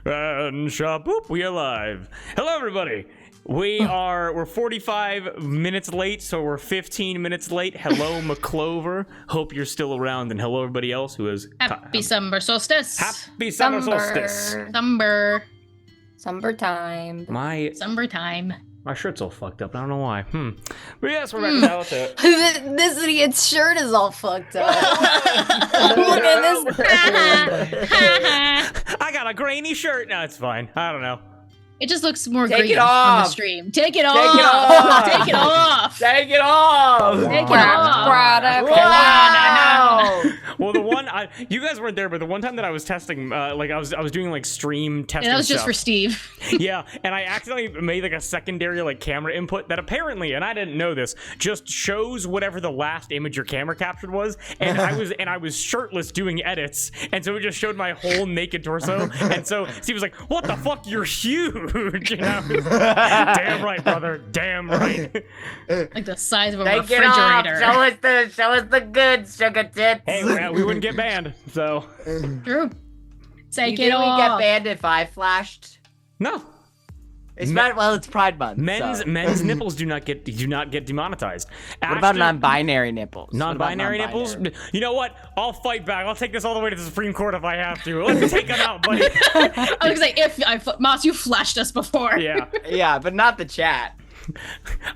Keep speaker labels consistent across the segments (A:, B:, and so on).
A: And shaboop, we are live. Hello, everybody. We're 45 minutes late, so we're 15 minutes late. Hello, McClover. Hope you're still around, and hello, everybody else who is...
B: Happy summer solstice.
A: Happy summer solstice.
B: Summertime. Summertime.
A: My shirt's all fucked up. I don't know why. But yes, we're back to Allatour.
C: This idiot's shirt is all fucked up. Look at this.
A: I got a grainy shirt. No, it's fine. I don't know.
B: It just looks more
D: Take
B: green
D: it
B: on
D: off.
B: the stream. Take it
D: Take
B: off.
D: it off.
B: Take it off.
D: Take it off!
B: Take it
C: Product.
D: Wow!
A: Well, the one you guys weren't there, but the one time that I was testing, like I was doing like stream testing.
B: And that was just
A: stuff.
B: for Steve.
A: Yeah, and I accidentally made like a secondary like camera input that apparently, and I didn't know this, just shows whatever the last image your camera captured was, and I was shirtless doing edits, and so it just showed my whole naked torso, and so Steve was like, "What the fuck? You're huge!" And I was, damn right, brother. Damn right.
B: Like the size of a
D: Take it off!
B: refrigerator.
D: Show us the good sugar tits!
A: Hey, we wouldn't get banned, so
B: True.
D: You
B: Take it
D: think we
B: off.
D: get banned if I flashed?
A: no.
D: It's well, it's Pride Month.
A: Men's
D: so.
A: nipples do not get demonetized.
D: What about non-binary nipples?
A: Non-binary nipples? You know what? I'll fight back. I'll take this all the way to the Supreme Court if I have to. Let's take them out, buddy.
B: I was gonna say, Moss, you flashed us before.
A: Yeah.
D: Yeah, but not the chat.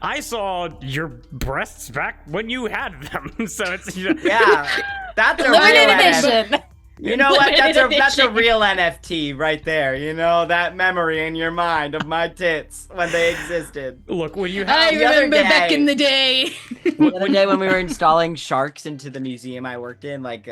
A: I saw your breasts back when you had them, so it's
D: Yeah, that's a real
C: Limited
D: NFT.
C: edition.
D: You know what? That's a
B: edition.
D: real NFT right there. You know, that memory in your mind of my tits when they existed.
A: Look, when you
B: I
A: have
D: The other
B: remember back
D: day-
B: in the day.
D: The other day when we were installing sharks into the museum I worked in, like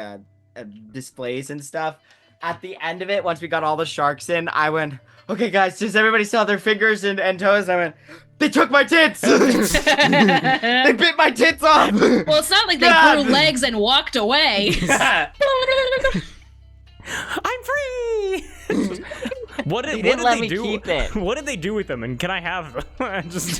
D: displays and stuff, at the end of it, once we got all the sharks in, I went, okay guys, does everybody still have their fingers and toes? I went, they took my tits! They bit my tits off!
B: Well, it's not like they
D: God.
B: grew legs and walked away.
A: I'm free. What did
D: let
A: they
D: me
A: do?
D: keep it.
A: What did they do with them? And can I have them?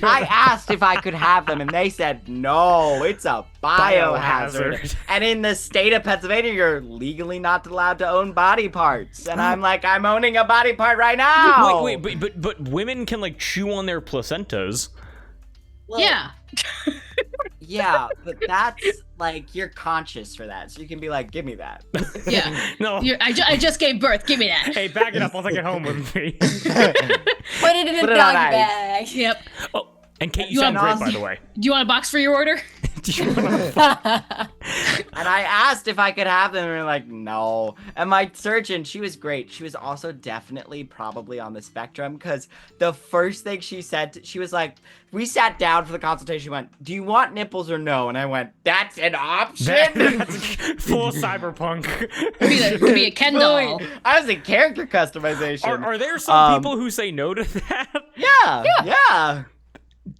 D: I asked if I could have them, and they said, no, it's a biohazard.
A: Biohazard.
D: And in the state of Pennsylvania, you're legally not allowed to own body parts. And I'm like, I'm owning a body part right now.
A: Wait, but women can like chew on their placentas.
D: Well,
B: Yeah.
D: Yeah, but that's like, you're conscious for that. So you can be like, give me that.
B: Yeah.
A: No.
B: I just gave birth. Give me that.
A: Hey, back it up. I'll take it home with me.
C: Put it in a
D: Put it
C: doggy
D: on ice.
C: bag.
B: Yep.
A: Oh, and Kate, you
B: You
A: sound
B: want
A: great,
B: Oz?
A: by the way.
B: Do you want a box for your order?
A: Do you wanna-
D: And I asked if I could have them, and they're like, no. And my surgeon, she was great. She was also definitely probably on the spectrum, because the first thing she said, she was like, we sat down for the consultation, she went, do you want nipples or no? And I went, that's an option?
A: That's full cyberpunk.
B: Could be a Ken doll.
D: I was in character customization.
A: Are there some people who say no to that?
D: Yeah.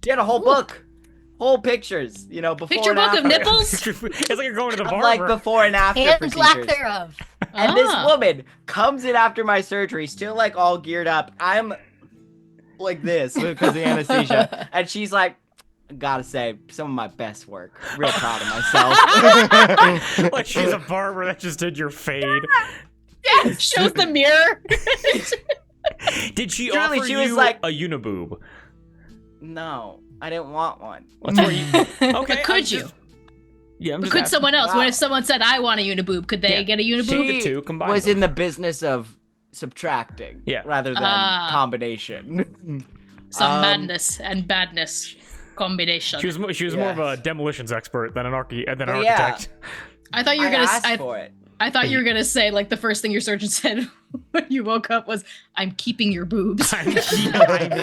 D: Did a whole book. Whole pictures, you know, before
B: Picture
D: and
B: book
D: after.
B: of nipples?
A: It's like you're going to the
D: Of,
A: barber.
D: like before and after
C: And lack
D: procedures.
C: thereof.
D: And this
B: Ah.
D: woman comes in after my surgery, still like all geared up. I'm like this because of the anesthesia. And she's like, gotta say, some of my best work. Real proud of myself.
A: Like she's a barber that just did your fade.
B: Shows the mirror.
A: Did she
D: Truly,
A: offer
D: she
A: you
D: was like-
A: a uniboob?
D: No, I didn't want one.
A: That's where you. Okay.
B: But could you?
A: Yeah, I'm
B: But
A: just
B: could
A: asking.
B: someone else?
D: Wow.
B: What if someone said, I want a uniboob? Could they
A: Yeah.
B: get a
A: She-
B: uniboob?
A: the two, combine
D: was
A: them.
D: in the business of subtracting
A: Yeah.
D: rather than
B: Ah.
D: combination.
B: Some madness and badness combination.
A: She was more of a demolitions expert than an
D: Yeah.
A: architect.
B: I thought you were
D: I
B: gonna.
D: asked for it.
B: I thought you were gonna say like the first thing your surgeon said when you woke up was, "I'm keeping your boobs."
A: I'm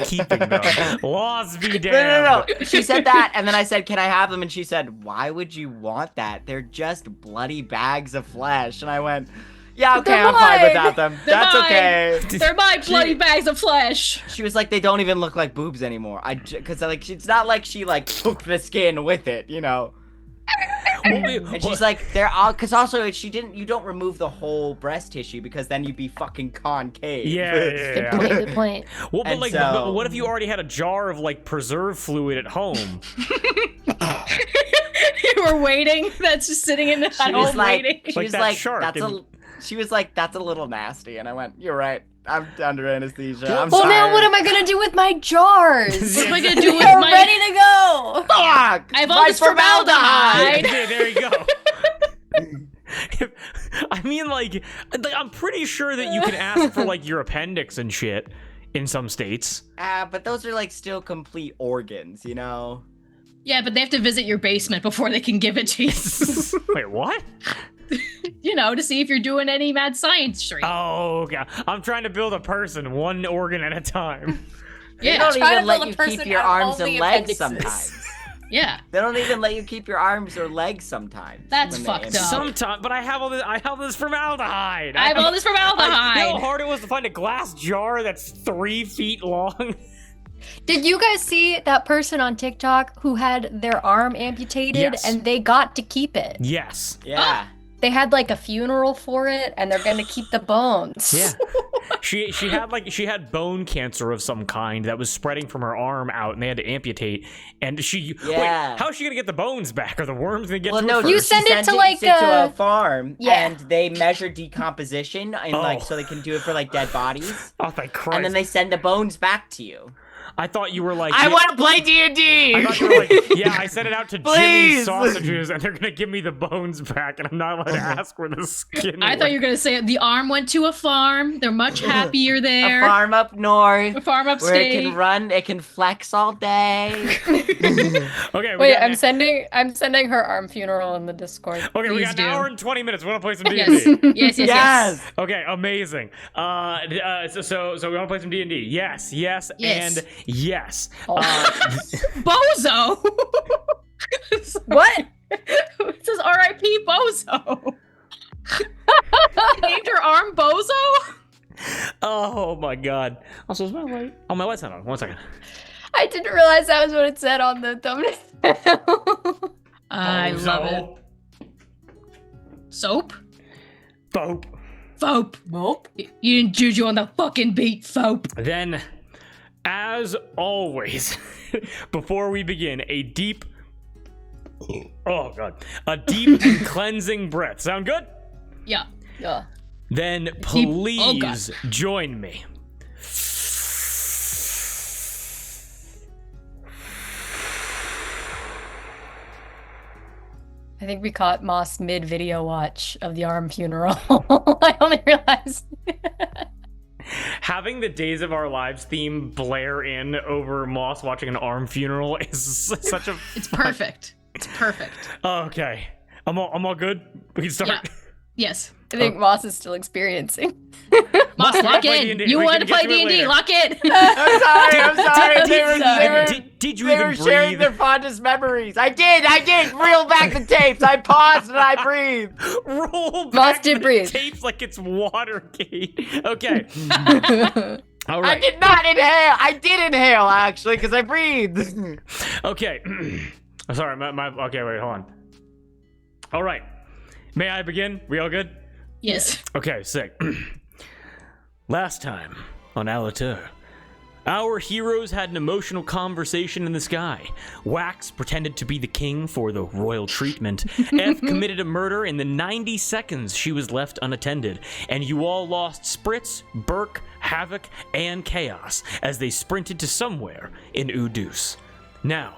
A: keeping them. Laws be damned.
D: No. She said that, and then I said, can I have them? And she said, why would you want that? They're just bloody bags of flesh. And I went, yeah, okay,
C: They're
D: I'm fine
C: mine.
D: without them.
B: They're
D: That's
B: mine.
D: okay.
B: They're my bloody bags of flesh.
D: She was like, they don't even look like boobs anymore. Because like, it's not like she like took the skin with it, you know. And she's like, they're all, because also you don't remove the whole breast tissue because then you'd be fucking concave.
A: Yeah.
C: Good point.
A: Well, but
D: And
A: like,
D: so-
A: but what if you already had a jar of like preserve fluid at home?
B: You were waiting. That's just sitting in the
D: She was
B: home
D: like,
B: waiting.
D: she
A: Like
D: was
A: that
D: like,
A: shark
D: that's
A: in-
D: she was like, that's a little nasty. And I went, you're right. I'm under anesthesia. I'm
C: Well,
D: sorry.
C: now what am I gonna do with my jars?
B: What am I gonna do with
C: They're
B: my?
C: ready to go.
D: Fuck!
B: I have all
D: My
B: this formaldehyde.
A: Yeah, there you go. I mean, like, I'm pretty sure that you can ask for like your appendix and shit in some states.
D: But those are like still complete organs, you know?
B: Yeah, but they have to visit your basement before they can give it to you.
A: Wait, what?
B: To see if you're doing any mad science stream.
A: Oh, okay. I'm trying to build a person, one organ at a time.
D: They
B: Yeah,
D: don't
C: try
D: even
C: to
D: let
C: build a
D: you
C: person
D: keep your
C: out of
D: arms
C: all
D: and
C: the
D: legs
C: appendixes.
D: sometimes.
B: yeah.
D: They don't even let you keep your arms or legs sometimes.
B: That's
D: when they
B: fucked
D: implant.
B: up.
A: Sometimes, but I have all this formaldehyde.
B: I have all this
A: You know how
B: formaldehyde.
A: hard it was to find a glass jar that's 3 feet long?
C: Did you guys see that person on TikTok who had their arm amputated
A: Yes.
C: and they got to keep it?
A: Yes.
D: Yeah.
C: They had like a funeral for it and they're going to keep the bones.
A: Yeah. She had bone cancer of some kind that was spreading from her arm out, and they had to amputate. And
D: Yeah.
A: wait, how's she gonna get the bones back? Are the worms gonna get
D: Well,
A: to
D: no,
A: her
C: You
A: first?
C: send it to,
D: she
C: like,
D: sends it to
C: a-
D: a farm,
C: Yeah.
D: and they measure decomposition, and like
A: Oh.
D: so they can do it for like dead bodies,
A: Oh, thank Christ!
D: and then they send the bones back to you.
A: I thought you were like,
D: I want to play D&D.
A: I thought you were like, yeah, I sent it out to Jimmy's
D: Please.
A: Sausages, and they're gonna give me the bones back, and I'm not allowed to ask where the skin.
B: I thought you were gonna say the arm went to a farm. They're much happier there.
D: A farm up north.
B: A farm
D: Where
B: upstate.
D: it can run, it can flex all day.
A: Okay,
C: Wait,
A: got
C: I'm sending her arm funeral in the Discord.
A: Okay, we
B: Please
A: got an
B: do.
A: hour and 20 minutes. We want to play some
B: Yes.
A: D&D.
B: yes.
D: Yes.
A: Okay, amazing. So we want to play some D&D. Yes,
B: Yes.
A: and yes.
B: Bozo.
C: What?
B: It says R.I.P. Bozo. Named her arm Bozo.
A: Oh my god. Also, is my light? Oh, my light's not on. 1 second.
C: I didn't realize that was what it said on the thumbnail.
B: I love it. Soap.
A: Boop.
B: Fope.
C: Nope.
B: You didn't juju on the fucking beat, Fope.
A: Then, as always, before we begin, a deep and cleansing breath. Sound good?
B: Yeah.
C: Yeah.
A: Then
B: Deep- oh, God.
A: please join me.
C: I think we caught Moss mid-video watch of the arm funeral. I only realized.
A: Having the Days of Our Lives theme blare in over Moss watching an arm funeral is such a.
B: It's perfect. It's perfect.
A: Okay, I'm all good. We can start.
B: Yeah. Yes.
C: I think Moss is still experiencing.
B: Moss,
A: we can
B: lock
A: play
B: in.
A: D&D.
B: You
A: We
B: wanted
A: can
B: to
A: get
B: play
A: to it
B: D&D.
A: later.
B: Lock it.
D: I'm sorry.
A: Did you
D: They
A: even
D: were sharing
A: breathe?
D: their fondest memories. I did. Reel back the tapes. I paused and I breathed.
A: Roll
C: Moss
A: back
C: did
A: the
C: breathe.
A: tapes like it's Watergate. Okay. All
D: I
A: right.
D: did not inhale. I did inhale actually because I breathed.
A: Okay. Sorry. Okay. Wait. Hold on. All right. May I begin? We all good?
B: Yes.
A: Okay, sick. Last time on Allatour, our heroes had an emotional conversation in the sky. Wax pretended to be the king for the royal treatment. F committed a murder in the 90 seconds she was left unattended. And you all lost Spritz, Burke, Havoc, and Chaos as they sprinted to somewhere in Eau Deuce. Now,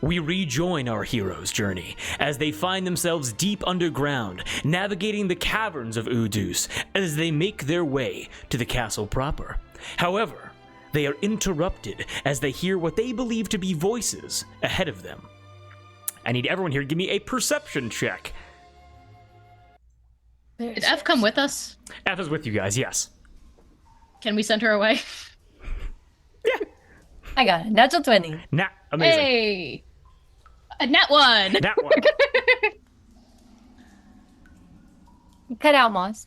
A: we rejoin our heroes' journey as they find themselves deep underground, navigating the caverns of Eau Deuce as they make their way to the castle proper. However, they are interrupted as they hear what they believe to be voices ahead of them. I need everyone here to give me a perception check.
B: Did F come with us?
A: F is with you guys, yes.
B: Can we send her away?
C: I got it. Natural 20.
A: Nah, amazing.
B: Hey. A nat one.
A: That one.
C: Cut out, Moss.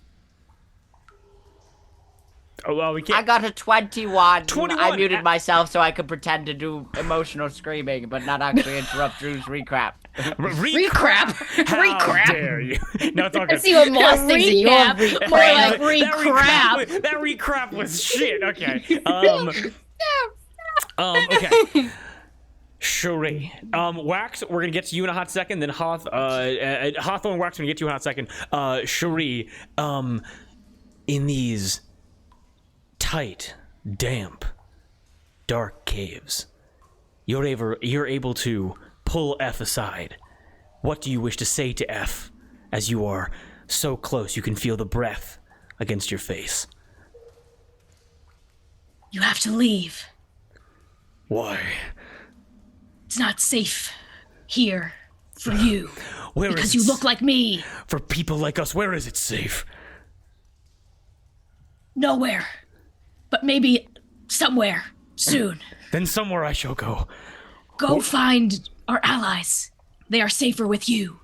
A: Oh, well, we
D: I
A: can't.
D: got a 21.
A: 21.
D: I muted myself so I could pretend to do emotional screaming, but not actually interrupt Drew's recap.
B: Recrap.
A: How
B: Recrap.
A: dare you? No, it's all good.
C: Let's see what Moss thinks of your
B: Recap. More like recrap.
A: That recrap was shit. Okay. Okay. Cherie. Wax, we're gonna get to you in a hot second. Then Hawthorne, Wax, we're gonna get to you in a hot second. Cherie. In these tight, damp, dark caves. You're able to pull F aside. What do you wish to say to F, as you are so close you can feel the breath against your face?
B: You have to leave.
A: Why?
B: It's not safe here for you.
A: Where
B: because
A: is
B: you
A: it
B: look like me.
A: For people like us, where is it safe?
B: Nowhere. But maybe somewhere soon.
A: Then somewhere I shall go.
B: Go find our allies. They are safer with you.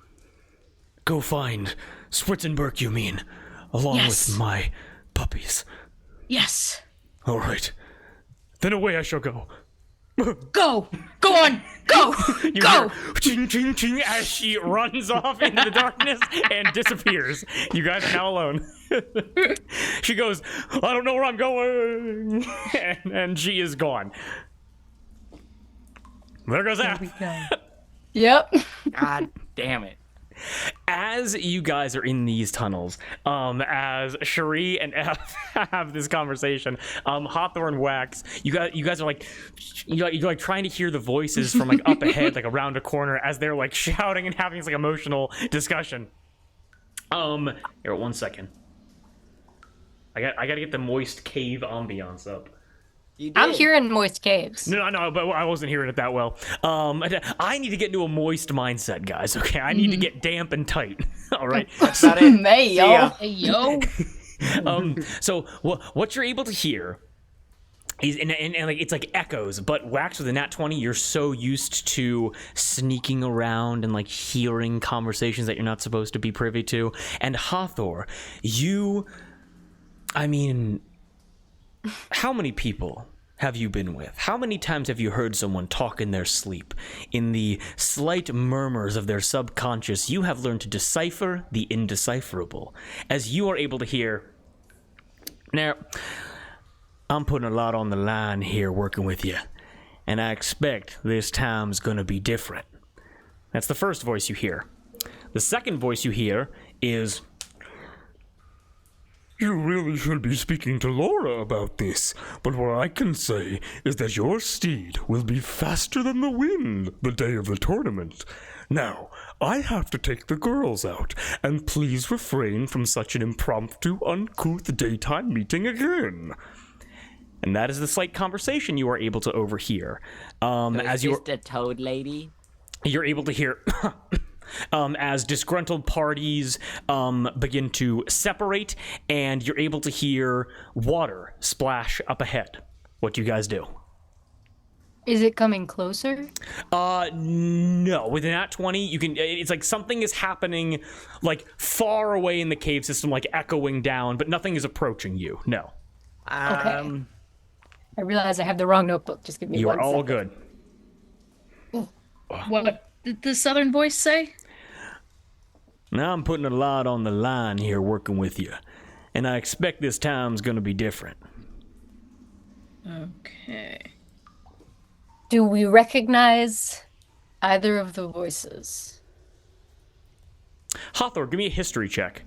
A: Go find Spritzenberg, you mean? Along
B: Yes.
A: with my puppies.
B: Yes.
A: All right. Then away I shall go.
B: Go. Go on. Go.
A: You
B: Go.
A: hear ching, ching, ching as she runs off into the darkness and disappears. You guys are now alone. She goes, I don't know where I'm going. And she is gone. There goes that.
C: Yep.
D: God damn it.
A: As you guys are in these tunnels, as Cherie and F have this conversation, Hawthorne Wax, you guys are like, you're like trying to hear the voices from like up ahead, like around a corner, as they're like shouting and having this like emotional discussion. Here, 1 second. I gotta get the moist cave ambiance up.
D: You did.
C: I'm hearing moist caves.
A: No, but I wasn't hearing it that well. I need to get into a moist mindset, guys. Okay, I need to get damp and tight. All right.
D: That's about it.
C: Hey,
D: See
C: yo.
D: ya.
B: Hey, yo.
A: So what you're able to hear is and like it's like echoes, but Wax with a nat 20, you're so used to sneaking around and like hearing conversations that you're not supposed to be privy to. And Hathor, I mean, how many people have you been with? How many times have you heard someone talk in their sleep? In the slight murmurs of their subconscious, you have learned to decipher the indecipherable. As you are able to hear, now, I'm putting a lot on the line here working with you, and I expect this time's gonna be different. That's the first voice you hear. The second voice you hear is, you really should be speaking to Laura about this, but what I can say is that your steed will be faster than the wind the day of the tournament. Now, I have to take the girls out, and please refrain from such an impromptu, uncouth daytime meeting again. And that is the slight conversation you are able to overhear. As you're
D: Just a toad lady.
A: You're able to hear as disgruntled parties begin to separate, and you're able to hear water splash up ahead. What do you guys do?
C: Is it coming closer?
A: No. With an at 20, you can. It's like something is happening, like far away in the cave system, like echoing down, but nothing is approaching you. No.
C: Okay. I realize I have the wrong notebook. Just give me
A: You
C: one
A: are all
C: second.
A: good.
B: What did the southern voice say?
A: Now I'm putting a lot on the line here working with you, and I expect this time's gonna be different.
B: Okay.
C: Do we recognize either of the voices?
A: Hathor, give me a history check.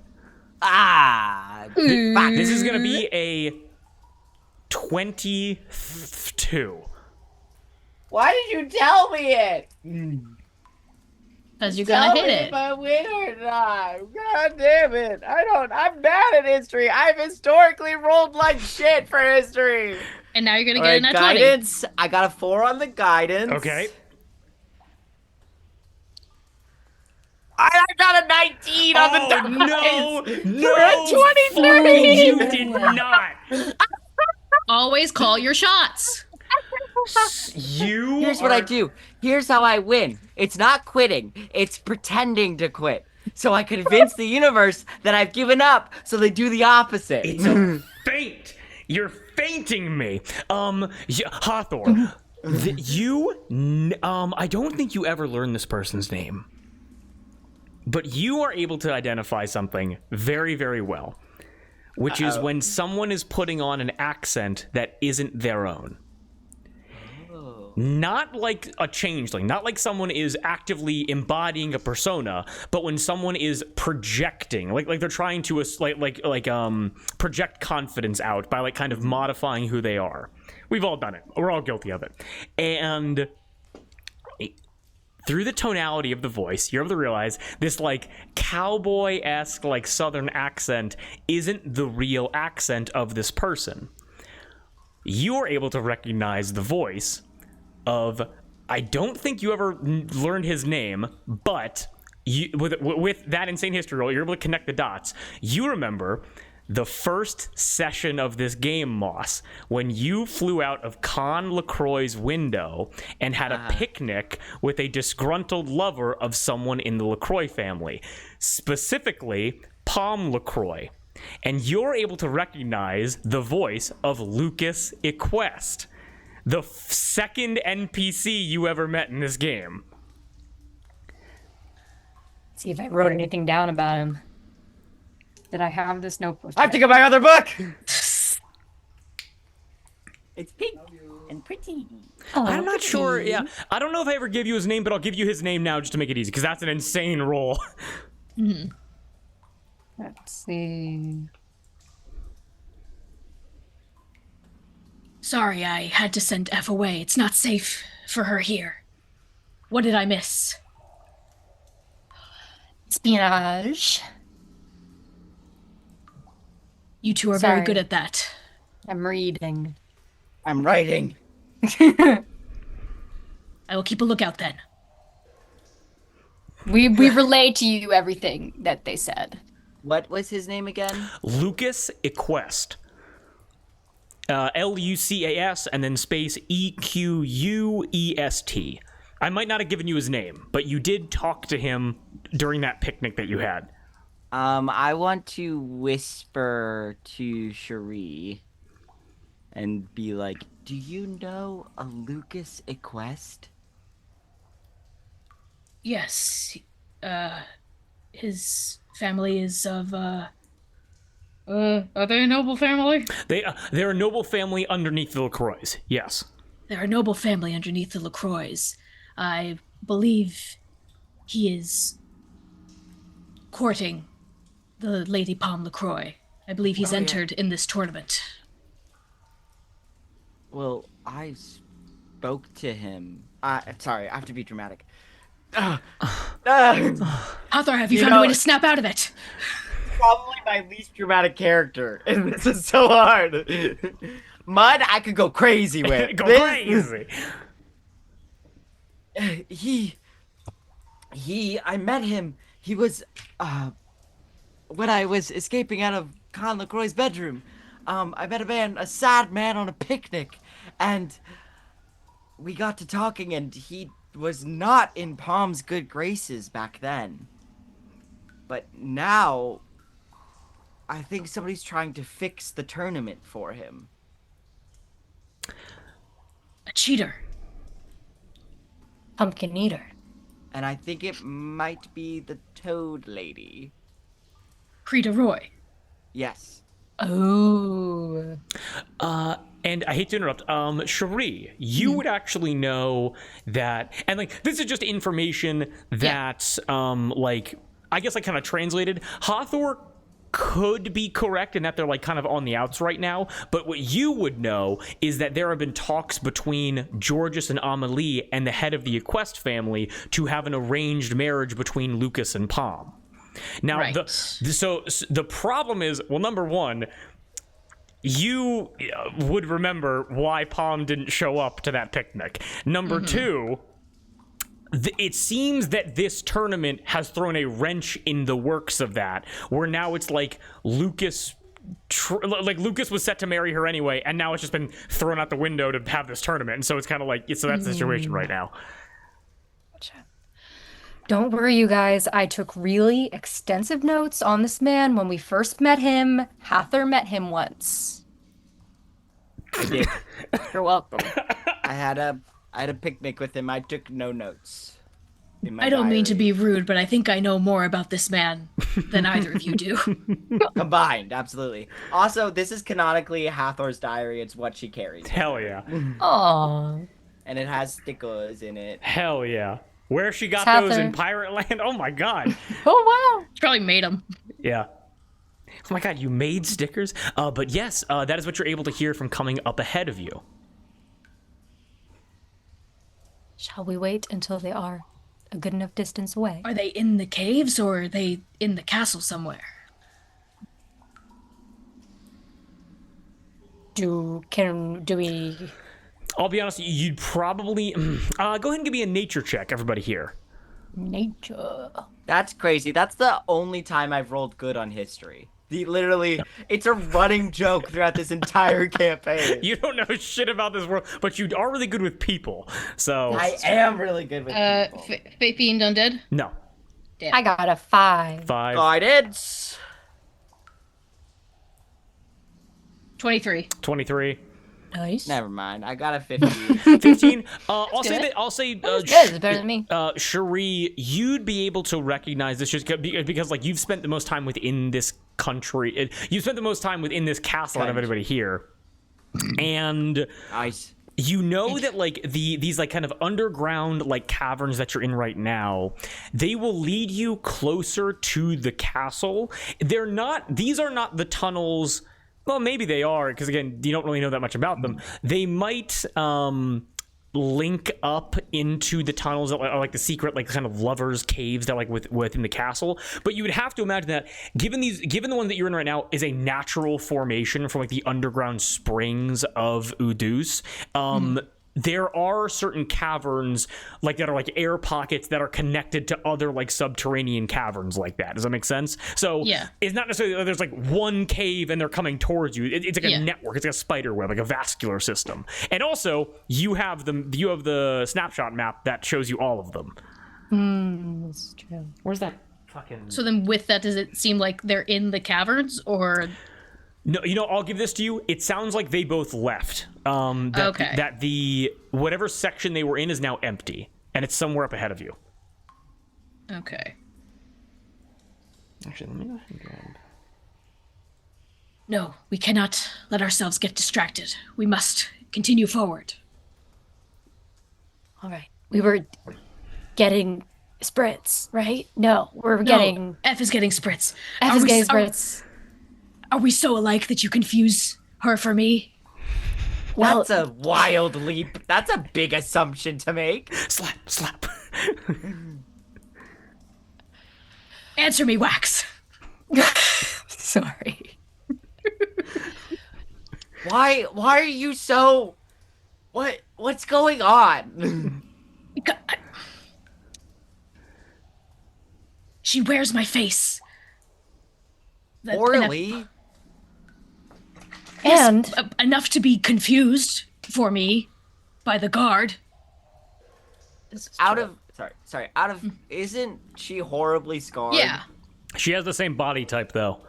D: Fuck.
A: This is gonna be a 22.
D: Why did you tell me it?
B: Because you're gonna hit
D: If
B: it.
D: I win or not. God damn it. I'm bad at history. I've historically rolled like shit for history.
B: And now you're gonna
D: All
B: get
D: right,
B: a nat 20.
D: guidance. I got a 4 on the guidance.
A: Okay.
D: I got a 19 on the dice.
A: No,
D: For a 2030.
A: you did not.
B: Always call your shots.
D: Here's what I do. Here's how I win. It's not quitting. It's pretending to quit. So I convince the universe that I've given up, so they do the opposite.
A: It's a feint. You're fainting me. Hathor, I don't think you ever learned this person's name, but you are able to identify something very, very well, which is when someone is putting on an accent that isn't their own. not like a changeling, not like someone is actively embodying a persona, but when someone is projecting, like they're trying to project confidence out by like kind of modifying who they are. We've all done it. We're all guilty of it. And through the tonality of the voice, you're able to realize this like cowboy-esque like southern accent isn't the real accent of this person. You're able to recognize the voice of, I don't think you ever learned his name, but with that insane history roll, you're able to connect the dots. You remember the first session of this game, Moss, when you flew out of Con LaCroix's window and had a picnic with a disgruntled lover of someone in the LaCroix family, specifically Palm LaCroix. And you're able to recognize the voice of Lucas Equest, the second NPC you ever met in this game.
C: Let's see if I wrote anything down about him. Did I have this notebook?
D: I have to get my other book. It's pink and pretty.
C: Oh,
A: I'm not sure.
C: pretty.
A: Yeah, I don't know if I ever give you his name, but I'll give you his name now just to make it easy, because that's an insane roll.
C: Let's see.
B: Sorry, I had to send F away. It's not safe for her here. What did I miss?
C: Espionage.
B: You two are
C: Sorry.
B: very good at that.
C: I'm reading.
D: I'm writing.
B: I will keep a lookout then.
C: We relay to you everything that they said.
D: What was his name again?
A: Lucas Equest. Lucas and then space Equest. I might not have given you his name, but you did talk to him during that picnic that you had.
D: I want to whisper to Cherie and be like, do you know a Lucas Equest?
B: Yes. His family is of, are they a noble family?
A: They're a noble family underneath the LaCroix. Yes.
B: They're a noble family underneath the LaCroix. I believe he is courting the Lady Palm LaCroix. I believe he's entered in this tournament.
D: Well, I spoke to him. Sorry, I have to be dramatic.
B: Arthur, have you found a way to snap out of it?
D: Probably my least dramatic character, and this is so hard. Mud, I could go crazy with.
A: Go
D: This-
A: crazy.
D: I met him. He was, when I was escaping out of Con LaCroix's bedroom, I met a sad man on a picnic, and we got to talking, and he was not in Palm's good graces back then. But now, I think somebody's trying to fix the tournament for him.
B: A cheater.
C: Pumpkin eater.
D: And I think it might be the Toad Lady.
B: Creta Roy.
D: Yes.
C: Oh.
A: And I hate to interrupt, Cherie, you would actually know that, and like this is just information that, I guess I kind of translated. Hathor could be correct in that they're like kind of on the outs right now, but what you would know is that there have been talks between Georges and Amelie and the head of the Equest family to have an arranged marriage between Lucas and Palm. Now,
B: Right.
A: so the problem is, well, number one, you would remember why Palm didn't show up to that picnic. Number two, it seems that this tournament has thrown a wrench in the works of that, where now it's like Lucas was set to marry her anyway, and now it's just been thrown out the window to have this tournament, and so it's kind of like, so that's the situation right now.
C: Don't worry, you guys. I took really extensive notes on this man when we first met him. Hathor met him once.
D: I did.
C: You're welcome.
D: I had a picnic with him. I took no notes. in my
B: I don't mean to
D: diary.
B: be rude, but I think I know more about this man than either of you do.
D: Combined, absolutely. Also, this is canonically Hathor's diary. It's what she carries.
A: Hell yeah.
C: Aww.
D: and it has stickers in it.
A: Hell yeah. Where she got
C: Catherine.
A: those in Pirate Land? Oh my god.
C: Oh, wow.
B: She probably made them.
A: Yeah. Oh my god, you made stickers? But yes, that is what you're able to hear from coming up ahead of you.
C: Shall we wait until they are a good enough distance away?
B: Are they in the caves or are they in the castle somewhere?
C: Do we...
A: I'll be honest, you'd probably... go ahead and give me a nature check, everybody here.
C: Nature.
D: That's crazy. That's the only time I've rolled good on history. Literally, it's a running joke throughout this entire campaign.
A: You don't know shit about this world, but you are really good with people, so...
D: I am really good with people.
B: Fate Fiend Undead?
A: No.
B: Damn.
C: I got a 5.
A: 5.
D: Oh, I did.
B: 23.
A: 23.
C: Nice.
D: Never mind. I got a 15.
A: 15. I'll say
C: good.
A: that. I'll say.
C: Good. It's better than me.
A: Cherie, you'd be able to recognize this just because, like, you've spent the most time within this country. You've spent the most time within this castle out of everybody here, and
D: Nice.
A: you know that like these like kind of underground like caverns that you're in right now, they will lead you closer to the castle. They're not. These are not the tunnels. Well, maybe they are, because again, you don't really know that much about them. They might link up into the tunnels that are like the secret, like kind of lovers' caves that are like within the castle. But you would have to imagine that, given the one that you're in right now is a natural formation from like the underground springs of Eau Deuce. There are certain caverns like that are like air pockets that are connected to other like subterranean caverns like that. Does that make sense? So
B: Yeah.
A: it's not necessarily that there's like one cave and they're coming towards you. It's like a network. It's like a spider web, like a vascular system. And also you have the snapshot map that shows you all of them.
C: That's true.
A: Where's that fucking?
B: So then with that, does it seem like they're in the caverns or...
A: No, I'll give this to you. It sounds like they both left.
B: Okay.
A: That the whatever section they were in is now empty, and it's somewhere up ahead of you.
B: Okay.
A: Actually, let me go ahead and grab.
B: No, we cannot let ourselves get distracted. We must continue forward.
C: All right. We were getting spritz, right? No, we're
B: No,
C: getting...
B: F is getting spritz.
C: F
B: Are
C: is
B: we-
C: getting
B: are-
C: spritz.
B: Are we so alike that you confuse her for me?
C: Well,
D: That's a wild leap. That's a big assumption to make.
A: Slap.
B: Answer me, Wax.
C: sorry.
D: Why are you so... What's going on?
B: She wears my face.
D: Poorly.
C: And
B: Enough to be confused for me by the guard.
D: Out of isn't she horribly scarred?
B: Yeah.
A: She has the same body type though.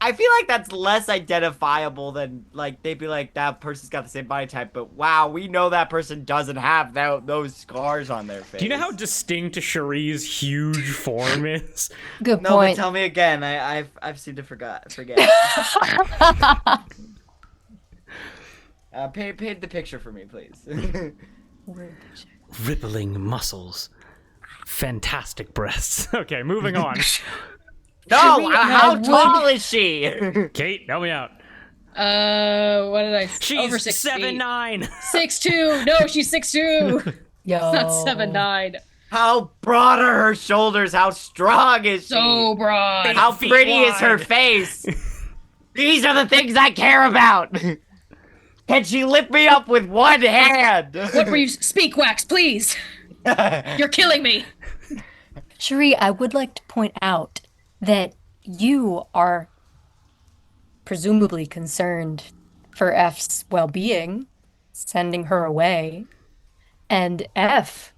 D: I feel like that's less identifiable than, like, they'd be like, that person's got the same body type, but wow, we know that person doesn't have those scars on their face.
A: Do you know how distinct Cherie's huge form is?
C: good
D: No, but
C: point.
D: tell me again. I've seemed to forget. Paint the picture for me, please.
A: Rippling muscles. Fantastic breasts. Okay, moving on.
D: No, how tall is she?
A: Kate, help me out.
B: What did I?
A: She's
B: Over 6 feet.
A: 7'9".
B: 6'2". No, she's 6'2".
C: Yo.
B: Not 7'9".
D: How broad are her shoulders? How strong is she?
B: So broad.
D: How
A: feet
D: pretty is her
A: wide.
D: face? These are the things I care about. Can she lift me up with one hand?
B: What were you? Speak, Wax, please. You're killing me.
C: Cherie, I would like to point out that you are presumably concerned for F's well-being, sending her away, and F,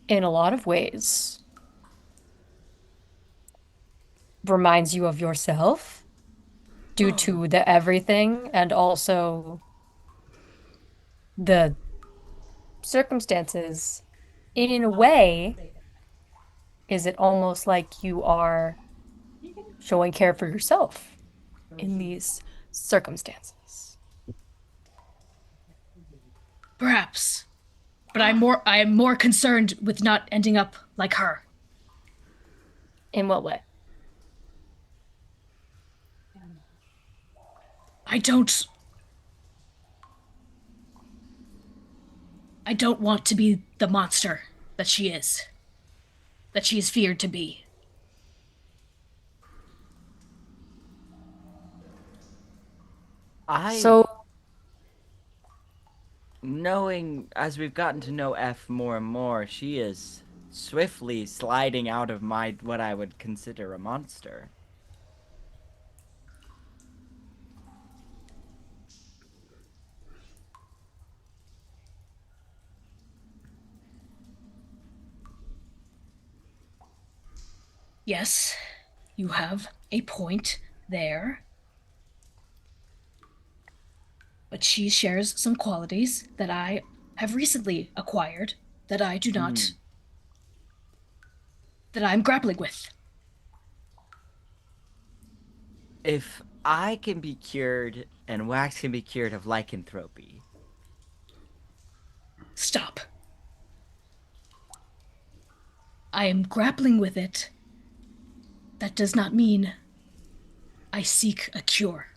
C: in a lot of ways, reminds you of yourself due to the everything and also the circumstances. In a way, is it almost like you are showing care for yourself in these circumstances?
B: Perhaps. But I am more concerned with not ending up like her.
C: In what way?
B: I don't want to be the monster that she is feared to be.
C: So,
D: Knowing as we've gotten to know F more and more, she is swiftly sliding out of what I would consider a monster.
B: Yes, you have a point there. But she shares some qualities that I have recently acquired that I do not. That I'm grappling with.
D: If I can be cured and Wax can be cured of lycanthropy.
B: Stop. I am grappling with it. That does not mean I seek a cure.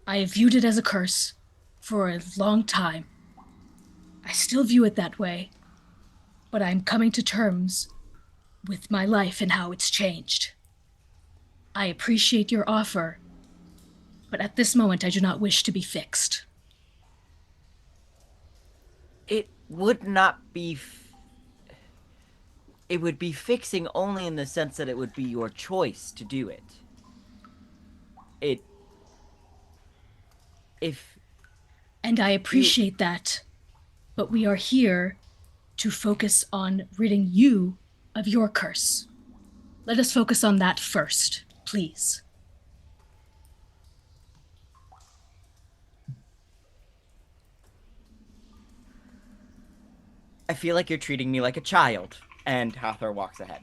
B: I have viewed it as a curse for a long time. I still view it that way, but I'm coming to terms with my life and how it's changed. I appreciate your offer, but at this moment I do not wish to be fixed.
D: It would not be... It would be fixing only in the sense that it would be your choice to do it.
B: And I appreciate that, but we are here to focus on ridding you of your curse. Let us focus on that first, please.
D: I feel like you're treating me like a child. And Hathor walks ahead.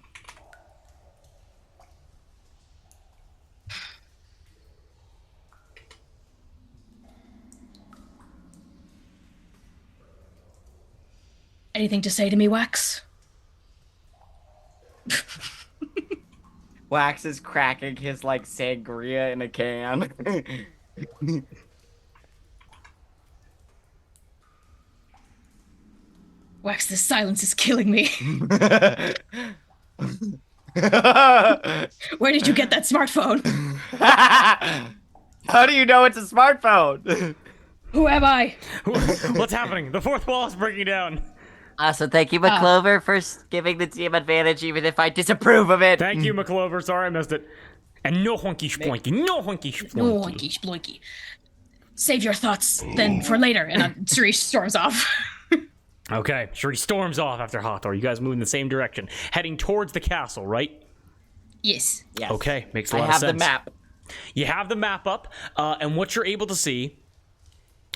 B: Anything to say to me, Wax?
D: Wax is cracking his, sangria in a can.
B: Wax, this silence is killing me. Where did you get that smartphone?
D: How do you know it's a smartphone?
B: Who am I?
A: What's happening? The fourth wall is breaking down.
D: So thank you, McClover, for giving the team advantage, even if I disapprove of it.
A: Thank you, McClover. Sorry I missed it. And no honky sploinky. No honky sploinky.
B: No, oinky sploinky. Save your thoughts then for later. And Suresh storms off.
A: Okay, sure, he storms off after Hathor. You guys move in the same direction, heading towards the castle, right?
B: Yes.
D: Yes.
A: Okay, makes a lot
D: I
A: of
D: have
A: sense.
D: the map.
A: You have the map up, and what you're able to see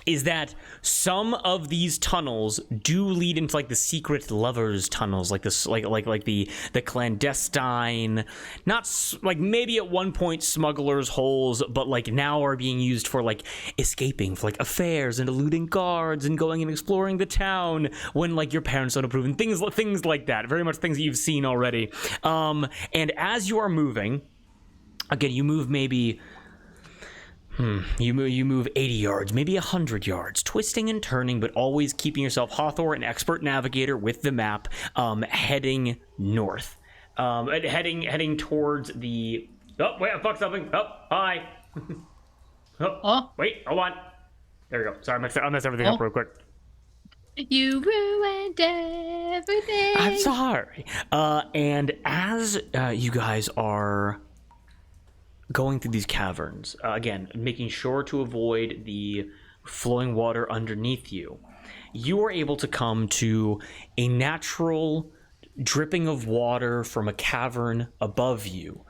A: is that some of these tunnels do lead into the secret lovers tunnels, like this, like the clandestine, not maybe at one point smugglers' holes, but now are being used for escaping, for affairs and eluding guards and going and exploring the town when your parents don't approve and things like that. Very much things that you've seen already. And as you are moving, again, you move maybe. You move 80 yards, maybe 100 yards, twisting and turning, but always keeping yourself, Hathor, an expert navigator with the map, heading north. Heading towards the... Oh, wait, I fucked something. Oh, hi. Wait, hold on. There we go. Sorry, I messed everything up real quick.
B: You ruined everything.
A: I'm sorry. And as you guys are going through these caverns, again, making sure to avoid the flowing water underneath you, you are able to come to a natural dripping of water from a cavern above you,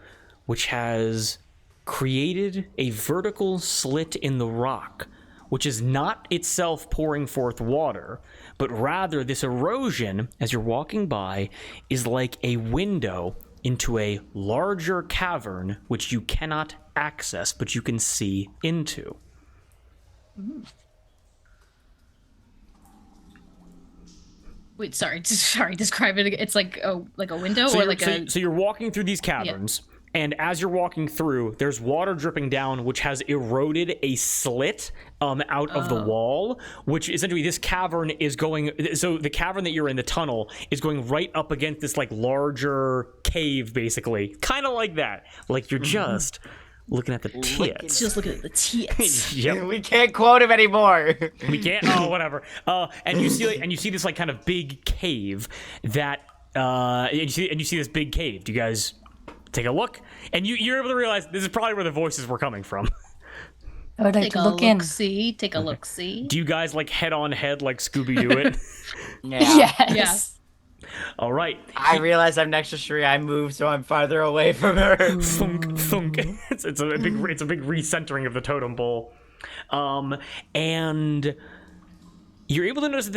A: which has created a vertical slit in the rock, which is not itself pouring forth water, but rather this erosion, as you're walking by, is like a window into a larger cavern which you cannot access, but you can see into.
B: Wait, sorry, describe it again. It's like a window
A: So
B: or
A: you're,
B: like
A: so,
B: a.
A: so you're walking through these caverns, and as you're walking through, there's water dripping down, which has eroded a slit out of the wall, which essentially this cavern is going. So the cavern that you're in, the tunnel, is going right up against this like larger cave, basically, kind of like that. Like you're just looking at the tits.
B: Just looking at the tits.
A: Yep.
D: We can't quote him anymore.
A: We can't. Oh, whatever. And you see this like kind of big cave that. And you see this big cave. Do you guys take a look? And you're able to realize this is probably where the voices were coming from.
C: I would like
B: Take
C: to
B: a
C: look in.
B: look-see. Take a look-see.
A: Do you guys like head on head like Scooby-Doo it?
D: Yeah.
C: Yes.
A: All right.
D: I realize I'm next to Shri. I moved, so I'm farther away from her.
A: Thunk, thunk. It's a big recentering of the totem pole. And you're able to notice that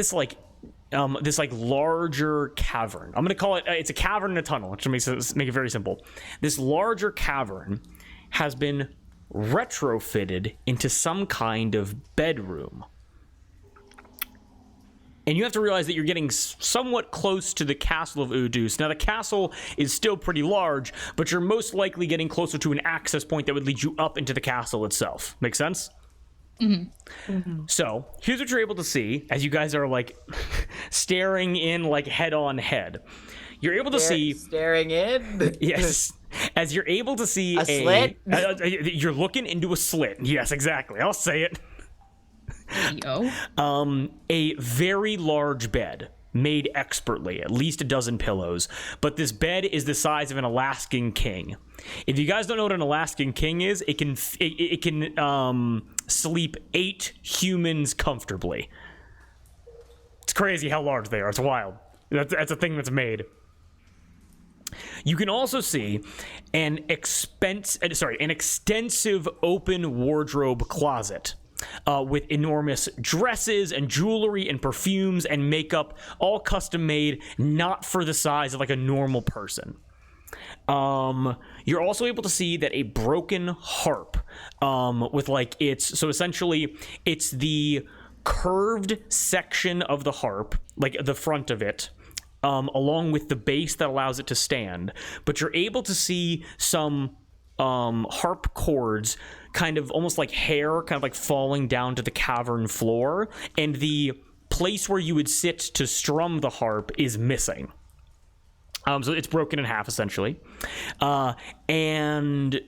A: this larger cavern. I'm gonna call it. It's a cavern in a tunnel, which makes it very simple. This larger cavern has been retrofitted into some kind of bedroom. And you have to realize that you're getting somewhat close to the castle of Eau Deuce. Now, the castle is still pretty large, but you're most likely getting closer to an access point that would lead you up into the castle itself. Make sense? So, here's what you're able to see as you guys are, like, staring in, like, head on head. You're able to see...
D: Staring in?
A: Yes. As you're able to see
D: A slit?
A: You're looking into a slit. Yes, exactly. I'll say it.
B: Yo.
A: A very large bed made expertly, at least a dozen pillows, but this bed is the size of an Alaskan king. If you guys don't know what an Alaskan king is, it can sleep 8 humans comfortably. It's crazy how large they are. It's wild. That's a thing that's made. You can also see an extensive open wardrobe closet. With enormous dresses and jewelry and perfumes and makeup, all custom made, not for the size of like a normal person. You're also able to see that a broken harp, with like essentially it's the curved section of the harp, like the front of it, along with the base that allows it to stand. But you're able to see some harp chords kind of almost like hair kind of like falling down to the cavern floor, and the place where you would sit to strum the harp is missing. So it's broken in half essentially. And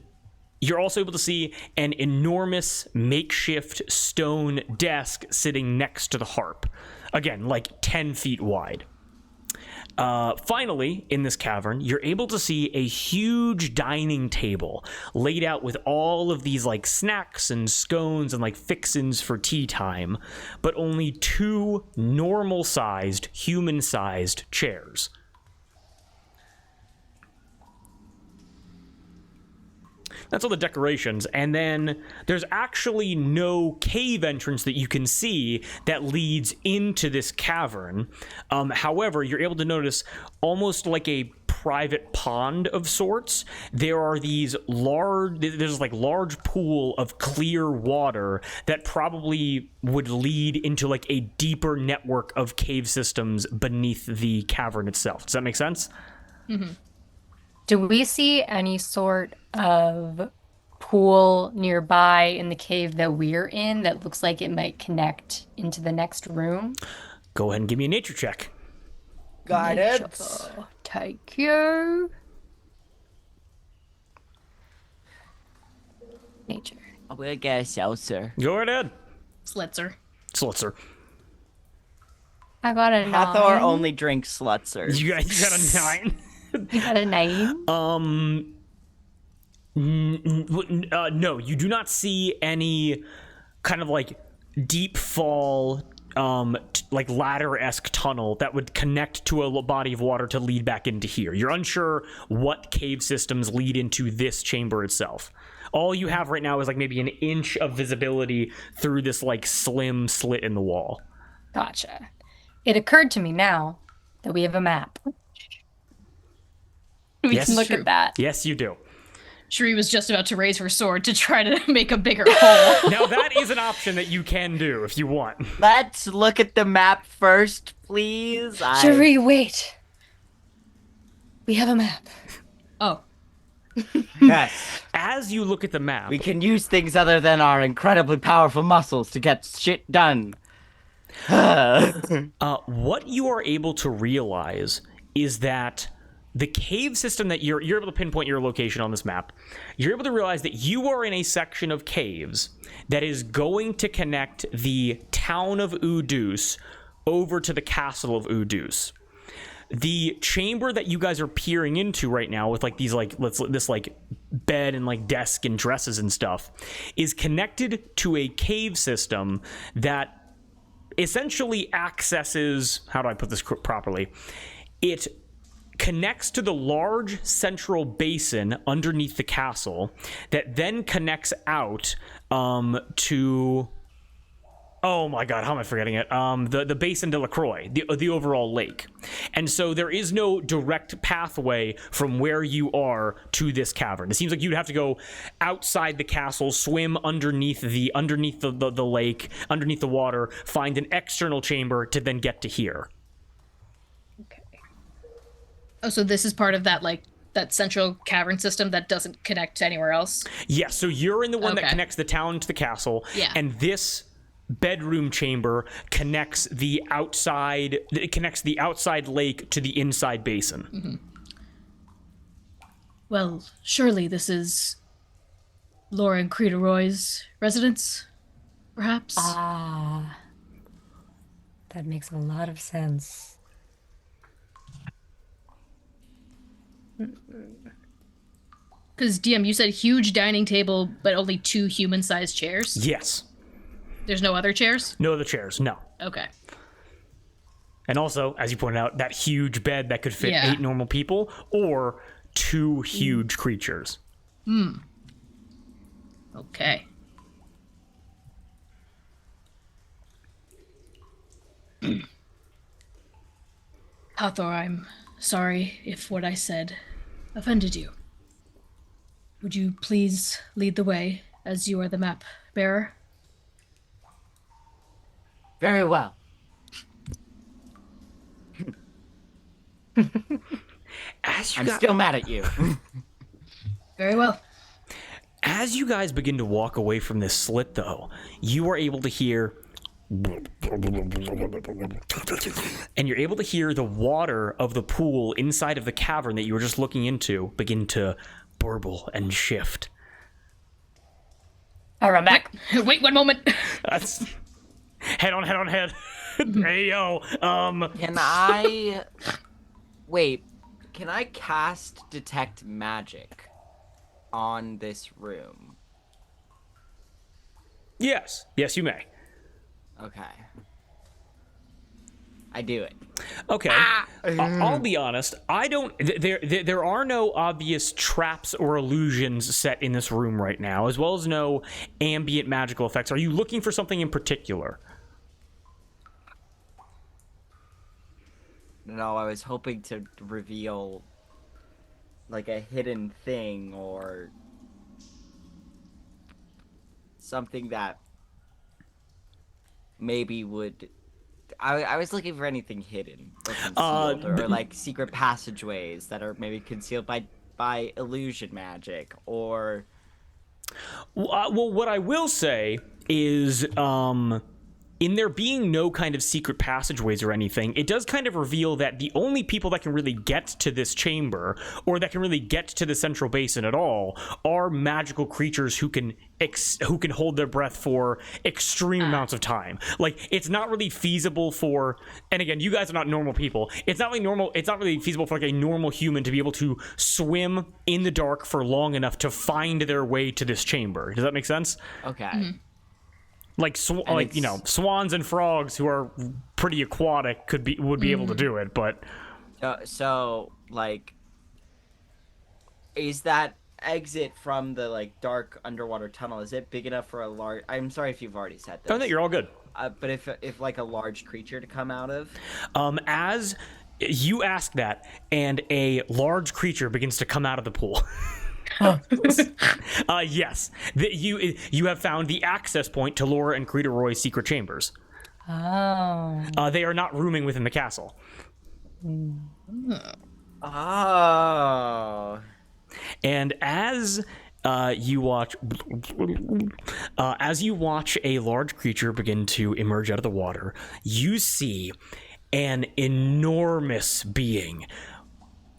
A: you're also able to see an enormous makeshift stone desk sitting next to the harp. Again, like 10 feet wide. Finally, in this cavern, you're able to see a huge dining table laid out with all of these like snacks and scones and like fixins for tea time, but only 2 normal-sized, human-sized chairs. That's all the decorations, and then there's actually no cave entrance that you can see that leads into this cavern. However, you're able to notice almost like a private pond of sorts. There's like large pool of clear water that probably would lead into like a deeper network of cave systems beneath the cavern itself. Does that make sense?
B: Mm-hmm.
C: Do we see any sort of pool nearby in the cave that we're in that looks like it might connect into the next room?
A: Go ahead and give me a nature check.
D: Got it.
C: Nature. Thank you. Nature.
D: I'm gonna get a seltzer.
A: Go right ahead.
B: Slitzer.
A: Slutzer.
C: I got a 9.
D: Hathor only drinks slutzers.
A: You got a 9.
C: You got a 9?
A: No, you do not see any kind of like deep fall, like ladder-esque tunnel that would connect to a body of water to lead back into here. You're unsure what cave systems lead into this chamber itself. All you have right now is like maybe an inch of visibility through this like slim slit in the wall.
C: Gotcha. It occurred to me now that we have a map. We
A: Yes.
C: can look
B: True.
C: at that.
A: Yes, you do.
B: Shri was just about to raise her sword to try to make a bigger hole.
A: Now that is an option that you can do if you want.
D: Let's look at the map first, please.
C: Cherie, wait. We have a map.
B: Oh,
D: Yes.
A: As you look at the map,
D: We can use things other than our incredibly powerful muscles to get shit done.
A: what you are able to realize is that the cave system that you're able to pinpoint your location on this map. You're able to realize that you are in a section of caves that is going to connect the town of Eau Deuce over to the castle of Eau Deuce. The chamber that you guys are peering into right now with like these this bed and like desk and dresses and stuff is connected to a cave system that essentially accesses, how do I put this properly? It connects to the large central basin underneath the castle that then connects out to, oh my god, how am I forgetting it? The Basin de la Croix, the overall lake. And so there is no direct pathway from where you are to this cavern. It seems like you'd have to go outside the castle, swim underneath the lake, underneath the water, find an external chamber to then get to here.
B: okay. Oh, so this is part of that, like, that central cavern system that doesn't connect to anywhere else?
A: Yes, so you're in the one that
B: Okay.
A: connects the town to the castle,
B: Yeah.
A: and this bedroom chamber connects the outside lake to the inside basin.
B: Well, surely this is Lauren Creederoy's residence, perhaps?
C: Ah. That makes a lot of sense.
B: Because, DM, you said huge dining table, but only 2 human-sized chairs?
A: Yes.
B: There's no other chairs?
A: No other chairs, no.
B: Okay.
A: And also, as you pointed out, that huge bed that could fit
B: Yeah.
A: 8 normal people or 2 huge creatures.
B: Okay. Hathor, I'm sorry if what I said offended you. Would you please lead the way, as you are the map bearer?
D: Very well. I'm still mad at you.
B: Very well.
A: As you guys begin to walk away from this slit, though, you are able to hear... And you're able to hear the water of the pool inside of the cavern that you were just looking into begin to burble and shift.
C: All right, I'm back.
B: Wait 1 moment.
A: That's... Head on head. Hey, yo.
D: Can I... Wait. Can I cast Detect Magic on this room?
A: Yes. Yes, you may.
D: Okay. I do it.
A: Okay. I'll be honest. I don't. There are no obvious traps or illusions set in this room right now, as well as no ambient magical effects. Are you looking for something in particular?
D: No, I was hoping to reveal like a hidden thing or something that maybe would... I was looking for anything hidden or concealed, or like secret passageways that are maybe concealed by illusion magic, or...
A: Well, what I will say is, in there being no kind of secret passageways or anything, it does kind of reveal that the only people that can really get to this chamber, or that can really get to the central basin at all, are magical creatures who can hold their breath for extreme amounts of time. Like, it's not really feasible for, and again, you guys are not normal people. It's not really feasible for like a normal human to be able to swim in the dark for long enough to find their way to this chamber. Does that make sense?
D: Okay.
B: Mm-hmm.
A: Like swans and frogs who are pretty aquatic would be able to do it, but
D: So like, is that exit from the like dark underwater tunnel, is it big enough for a large... I'm sorry if you've already said this.
A: oh no, you're all good.
D: But if like a large creature to come out of...
A: As you ask that, and a large creature begins to come out of the pool. Yes, you have found the access point to Laura and Krita Roy's secret chambers.
C: Oh.
A: They are not rooming within the castle.
D: Oh.
A: And as you watch a large creature begin to emerge out of the water, you see an enormous being.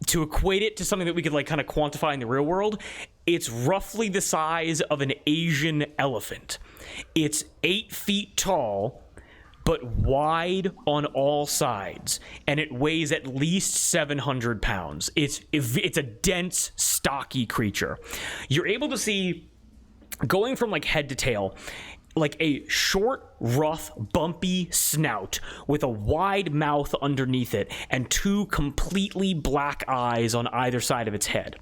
A: To equate it to something that we could like kind of quantify in the real world, it's roughly the size of an Asian elephant. It's 8 feet tall, but wide on all sides, and it weighs at least 700 pounds. It's a dense, stocky creature. You're able to see, going from like head to tail, like a short, rough, bumpy snout with a wide mouth underneath it and 2 completely black eyes on either side of its head.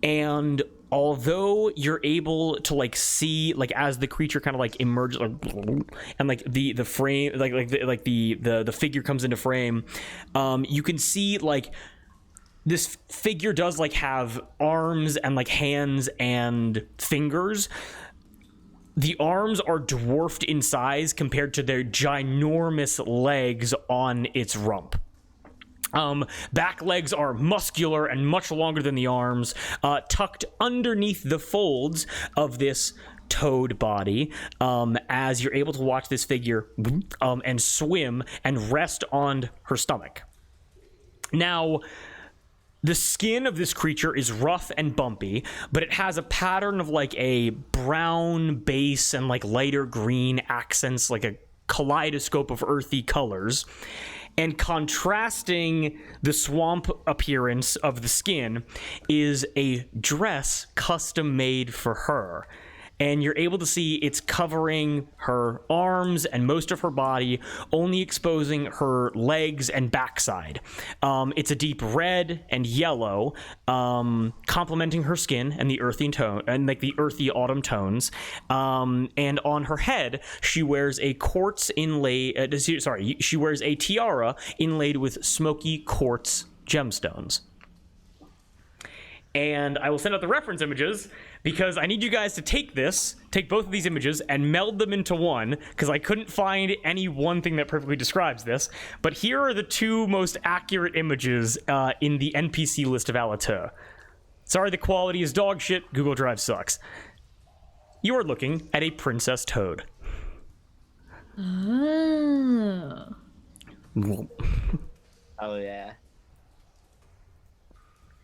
A: And although you're able to like see, like as the creature kind of like emerges, and like the frame, the figure comes into frame, you can see like this figure does like have arms and like hands and fingers. The arms are dwarfed in size compared to their ginormous legs on its rump. Back legs are muscular and much longer than the arms, tucked underneath the folds of this toad body, as you're able to watch this figure and swim and rest on her stomach. Now, the skin of this creature is rough and bumpy, but it has a pattern of like a brown base and like lighter green accents, like a kaleidoscope of earthy colors. And contrasting the swamp appearance of the skin is a dress custom made for her. And you're able to see it's covering her arms and most of her body, only exposing her legs and backside. It's a deep red and yellow, complementing her skin and the earthy tone and like the earthy autumn tones. And on her head, she wears a quartz inlaid. She wears a tiara inlaid with smoky quartz gemstones. And I will send out the reference images because I need you guys to take both of these images and meld them into one, because I couldn't find any one thing that perfectly describes this. But here are the 2 most accurate images in the NPC list of Allatour. Sorry, the quality is dog shit. Google Drive sucks. You are looking at a princess toad.
B: Oh.
D: Oh, yeah.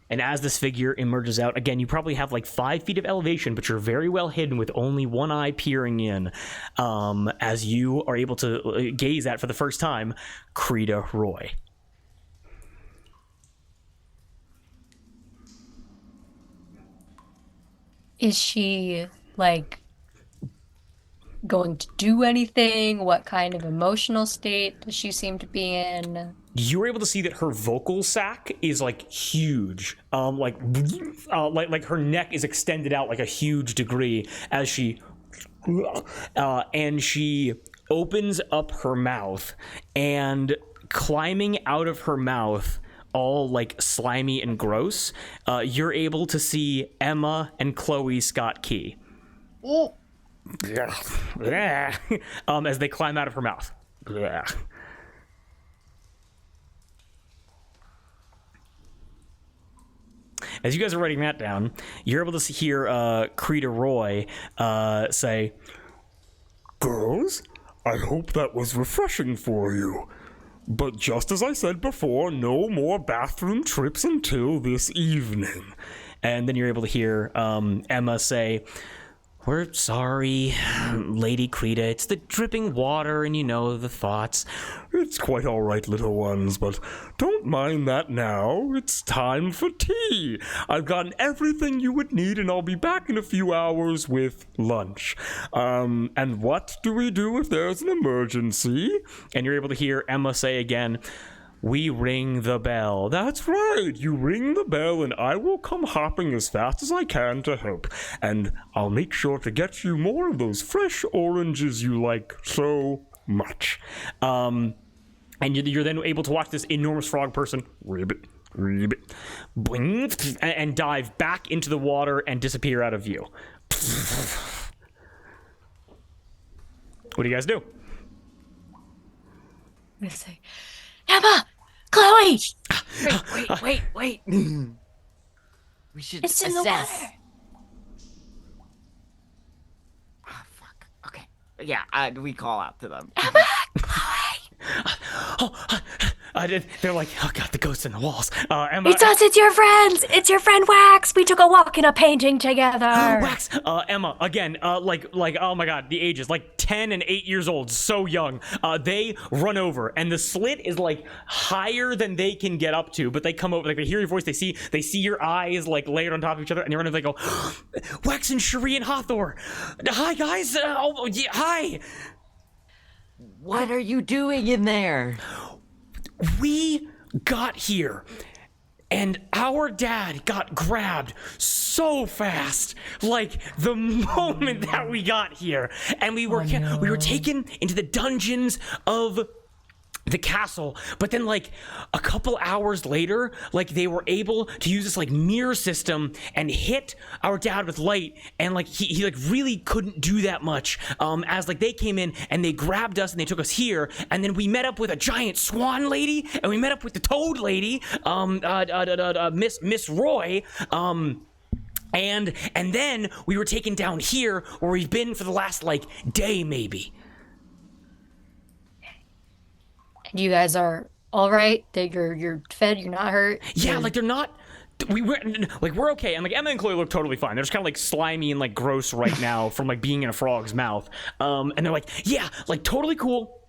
A: And as this figure emerges out, again, you probably have like 5 feet of elevation, but you're very well hidden with only one eye peering in, as you are able to gaze at, for the first time, Krita Roy.
C: Is she, like, going to do anything? What kind of emotional state does she seem to be in?
A: You're able to see that her vocal sac is like huge, like her neck is extended out like a huge degree as she, and she opens up her mouth, and climbing out of her mouth, all like slimy and gross, you're able to see Emma and Chloe Scott Key.
B: Oh.
A: As they climb out of her mouth. As you guys are writing that down, you're able to hear Krita Roy say,
E: Girls, I hope that was refreshing for you. But just as I said before, no more bathroom trips until this evening.
A: and then you're able to hear Emma say, "We're sorry, Lady Krita. It's the dripping water, and you know the thoughts."
E: It's quite all right, little ones, but don't mind that now. It's time for tea. I've gotten everything you would need, and I'll be back in a few hours with lunch. And what do we do if there's an emergency?
A: And you're able to hear Emma say again, "We ring the bell."
E: That's right. You ring the bell, and I will come hopping as fast as I can to help. And I'll make sure to get you more of those fresh oranges you like so much.
A: And you're then able to watch this enormous frog person, ribbit, Boing, and dive back into the water and disappear out of view. What do you guys do?
C: I'm gonna say, Emma, Chloe,
D: Wait. We should
C: it's in the
D: assess.
C: water.
D: Oh, fuck. Okay. Yeah, we call out to them.
C: Emma, Chloe.
A: They're like, oh god, the ghosts in the walls. Emma,
C: It's us. It's your friends. It's your friend Wax. We took a walk in a painting together.
A: Wax. Emma, again, like, oh my god, the ages, like 10 and 8 years old, so young. They run over, and the slit is like higher than they can get up to, but they come over, like they hear your voice, they see your eyes like layered on top of each other, and they run over, they go, Wax and Cherie and Hathor. Hi guys. Hi.
D: What are you doing in there?
A: We got here, and our dad got grabbed so fast, like the moment that we got here, and we were taken into the dungeons of the castle. But then, like a couple hours later, like they were able to use this like mirror system and hit our dad with light, and like he like really couldn't do that much. As like they came in and they grabbed us and they took us here, and then we met up with a giant swan lady, and we met up with the toad lady, Miss Roy, and then we were taken down here where we've been for the last like day maybe.
C: You guys are all right. That you're fed. You're not hurt.
A: Yeah, like they're not. We're okay. And like Emma and Chloe look totally fine. They're just kind of like slimy and like gross right now from like being in a frog's mouth. And they're like, yeah, like totally cool.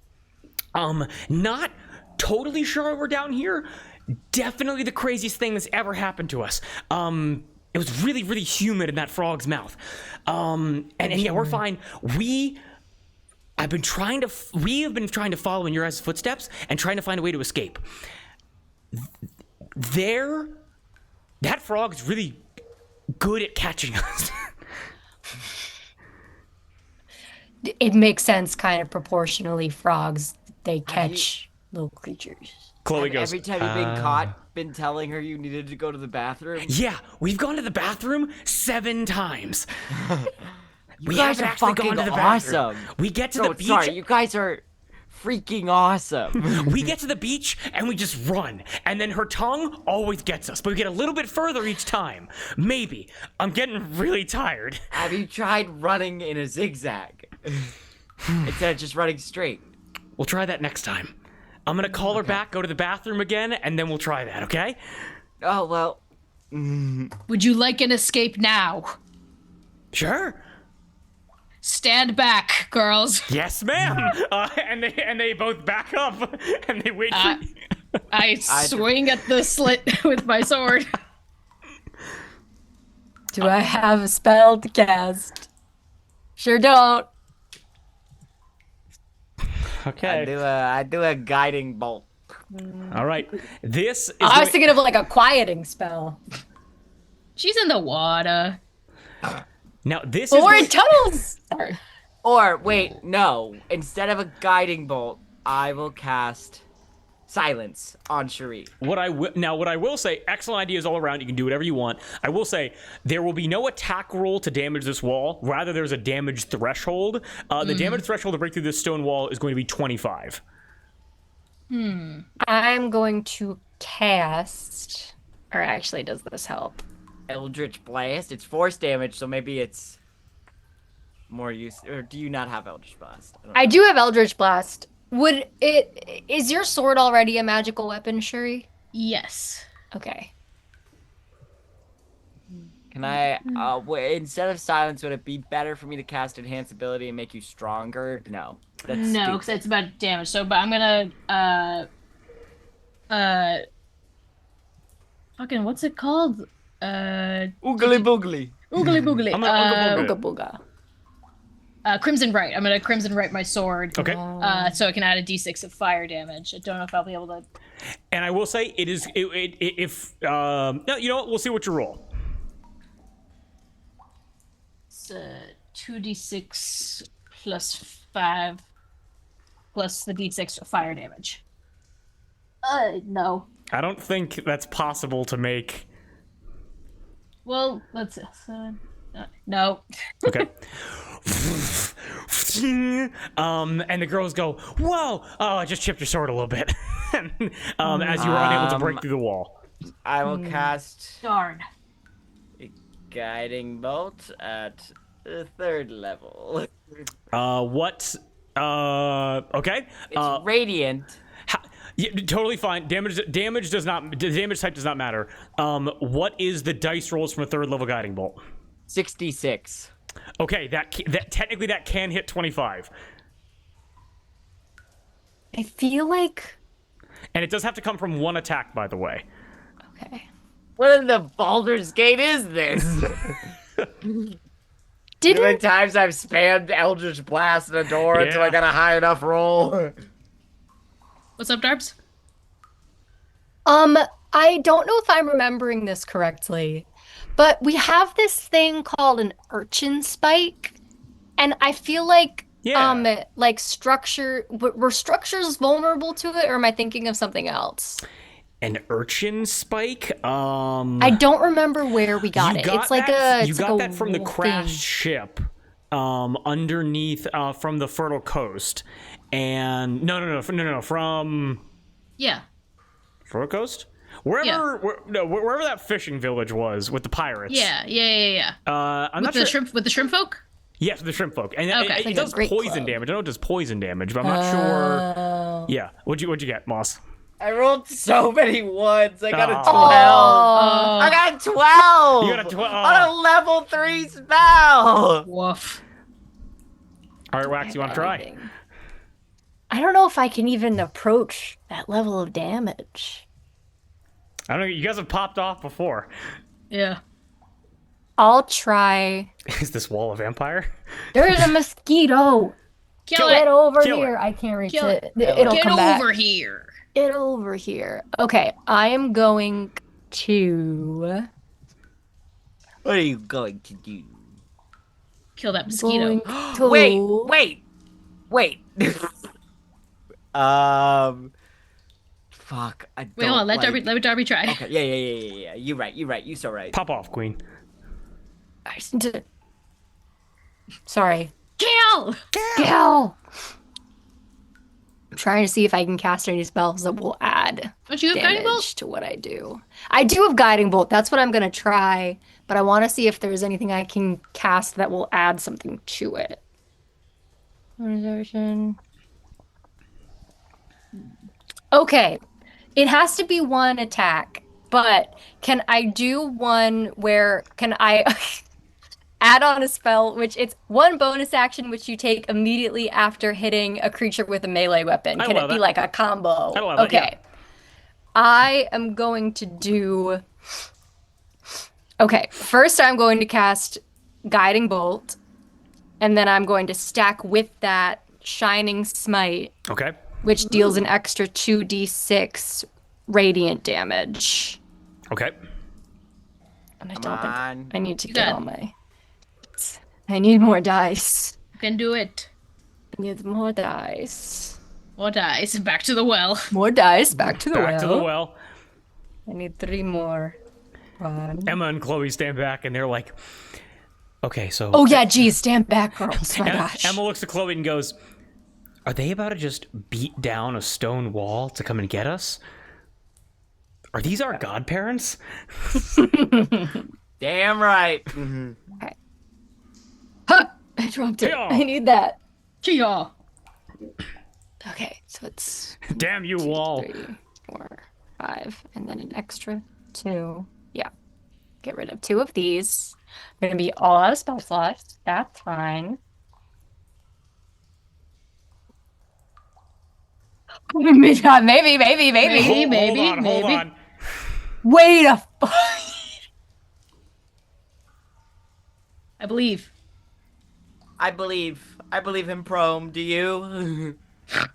A: Not totally sure we're down here. Definitely the craziest thing that's ever happened to us. It was really, really humid in that frog's mouth. And yeah, we're fine. We have been trying to follow in your guys' footsteps and trying to find a way to escape. That frog's really good at catching us.
C: It makes sense, kind of proportionally. Frogs, they catch little creatures.
A: Chloe
D: And
A: goes,
D: every time you've been caught, been telling her you needed to go to the bathroom?
A: yeah, we've gone to the bathroom 7 times.
D: You guys are fucking awesome.
A: We get to the beach.
D: Sorry, you guys are freaking awesome.
A: We get to the beach and we just run. And then her tongue always gets us. But we get a little bit further each time. Maybe. I'm getting really tired.
D: Have you tried running in a zigzag? Instead of just running straight.
A: We'll try that next time. I'm going to call her back, go to the bathroom again, and then we'll try that, okay?
D: Oh, well.
B: Would you like an escape now?
A: Sure.
B: Stand back, girls.
A: Yes, ma'am. And they both back up and they wait for you.
B: I swing at the slit with my sword.
C: Do I have a spell to cast? Sure don't.
A: Okay.
D: I do a guiding bolt.
A: All right. This is.
C: I was thinking of like a quieting spell.
B: She's in the water.
A: Now this
C: Or
A: is.
C: in tunnels. Sorry.
D: Or wait, no. Instead of a guiding bolt, I will cast silence on Cherie.
A: What I will say, excellent ideas all around. You can do whatever you want. I will say there will be no attack roll to damage this wall. Rather, there's a damage threshold. The damage threshold to break through this stone wall is going to be 25.
C: I'm going to cast. Or actually, does this help?
D: Eldritch Blast. It's force damage, so maybe it's more use. Or do you not have Eldritch Blast? I don't
C: I
D: know.
C: do have Eldritch Blast. Would it? Is your sword already a magical weapon, Shuri?
B: Yes.
C: Okay.
D: Can I? Instead of silence, would it be better for me to cast Enhance Ability and make you stronger? No. That's
B: No,
D: stupid.
B: because it's about damage. So, but I'm gonna fucking what's it called?
D: Oogly boogly.
B: Oogly boogly.
A: I'm gonna Ooga
C: Ooga booga.
B: Crimson Right. I'm gonna Crimson Right my sword.
A: Okay.
B: So I can add a d6 of fire damage. I don't know if I'll be able to.
A: And I will say it is if no, you know what? We'll see what you roll.
B: It's 2d6 plus 5 plus the d6 of fire damage. No.
A: I don't think that's possible to make.
B: Well, let's no.
A: Okay. And the girls go, "Whoa! Oh, I just chipped your sword a little bit." As you were unable to break through the wall.
D: I will cast
B: Darn.
D: Guiding Bolt at the 3rd level.
A: What? Okay.
D: It's radiant.
A: Yeah, totally fine. Damage does not. The damage type does not matter. What is the dice rolls from a 3rd level guiding bolt?
D: 66.
A: Okay, that technically that can hit 25,
C: I feel like.
A: and it does have to come from one attack, by the way.
C: Okay.
D: What in the Baldur's Gate is this?
C: Did
D: How many times I've spammed Eldritch Blast in a door until I got a high enough roll?
B: What's up, Darbs?
C: I don't know if I'm remembering this correctly, but we have this thing called an urchin spike, and I feel like like structure were structures vulnerable to it, or am I thinking of something else?
A: An urchin spike.
C: I don't remember where we got it. It's like
A: you got that from the crashed ship, underneath from the Fertile Coast, and no, from Fertile Coast. Wherever that fishing village was with the pirates.
B: Yeah.
A: I'm not sure.
B: With the shrimp folk?
A: Yes, with the shrimp folk, and
B: Okay.
A: it does poison damage. I know it does poison damage, but I'm not sure. Yeah, what'd you get, Moss?
D: I rolled so many ones. I got a 12.
C: Oh.
D: I got a 12.
A: You got a 12
D: on a level 3 spell.
B: Woof.
A: All right, Wax, you want to try?
C: I don't know if I can even approach that level of damage.
A: I don't know. You guys have popped off before.
B: Yeah.
C: I'll try.
A: Is this wall a vampire?
C: There's a mosquito.
B: Kill
C: Get
B: it.
C: over
A: Kill
C: here.
A: it.
C: I can't reach
B: Kill
C: it.
B: it.
C: It'll
B: Get
C: come back.
B: over here.
C: Get over here. Okay, I am going to.
D: What are you going to do?
B: Kill that mosquito.
D: Wait. Fuck. I don't
B: Wait, hold on. Let Darby try.
D: Okay. Yeah. You're right. You so right.
A: Pop off, Queen.
C: I just need to. Sorry.
B: Kill!
C: Kill! I'm trying to see if I can cast any spells that will add
B: Don't you have guiding bolt?
C: damage to what I do. I do have guiding bolt. That's what I'm gonna try, but I want to see if there's anything I can cast that will add something to it. Organization. Okay, it has to be one attack, but can I do one where can I add on a spell, which it's one bonus action which you take immediately after hitting a creature with a melee weapon? Can it be like a combo?
A: I love that,
C: okay. I am going to do. Okay, first I'm going to cast Guiding Bolt, and then I'm going to stack with that Shining Smite,
A: Okay.
C: which deals an extra 2d6 radiant damage.
A: Okay.
C: And I
D: Come
C: don't think
D: on.
C: I need to
B: You
C: get
B: got
C: all my. I need more dice.
B: You can do it.
C: I need more dice.
B: What dice? Back to the well.
C: More dice. Back to the
A: Back to the well.
C: I need 3 more. 1.
A: Emma and Chloe stand back and they're like, okay, so.
C: Oh yeah, geez, stand back, girls. My gosh.
A: Emma looks at Chloe and goes, are they about to just beat down a stone wall to come and get us? Are these our godparents?
D: Damn right.
C: Huh! I dropped it.
A: Yeah.
C: I need that.
B: Kia.
C: Okay, so it's
A: Damn you, wall.
C: 3, 4, 5, and then an extra 2. Yeah. Get rid of 2 of these. I'm gonna be all out of spell slots. That's fine. Maybe.
A: Hold on.
C: Wait a
B: I believe.
D: I believe in Prom. Do you?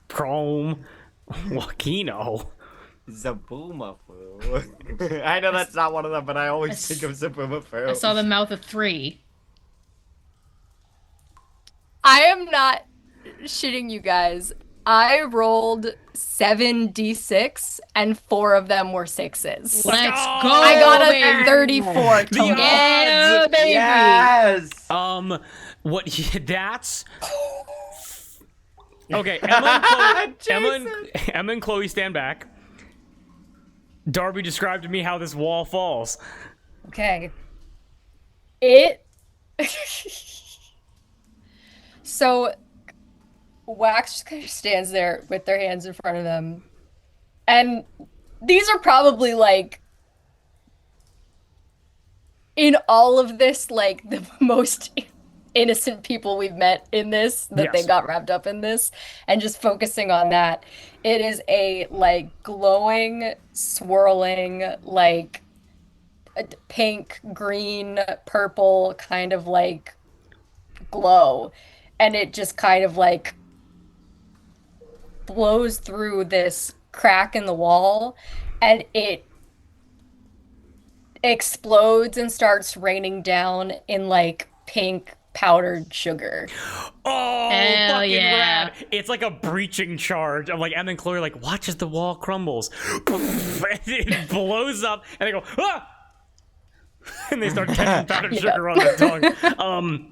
A: Chrome. Wakino.
D: Zaboomafoo. I know that's not one of them, but I always think of Zaboomafoo.
B: I saw the mouth of 3.
C: I am not shitting you guys. I rolled 7d6 and 4 of them were 6s.
B: Let's go.
C: I got a
B: baby.
C: 34 total.
B: Yeah, baby.
D: Yes.
A: What? That's okay. Emma and Chloe stand back. Darby described to me how this wall falls.
C: Okay. It. So, Wax just kind of stands there with their hands in front of them. And these are probably like, in all of this, like the most innocent people we've met in this, that they
A: Yes.
C: got wrapped up in this. And just focusing on that, it is a like glowing, swirling, like a pink, green, purple kind of like glow. And it just kind of like blows through this crack in the wall and it explodes and starts raining down in like pink powdered sugar.
A: Oh,
B: Hell
A: fucking
B: yeah.
A: rad. It's like a breaching charge. I'm like, Emma and Chloe are like, watch as the wall crumbles. And it blows up, and they go, ah! And they start catching powdered sugar on their tongue.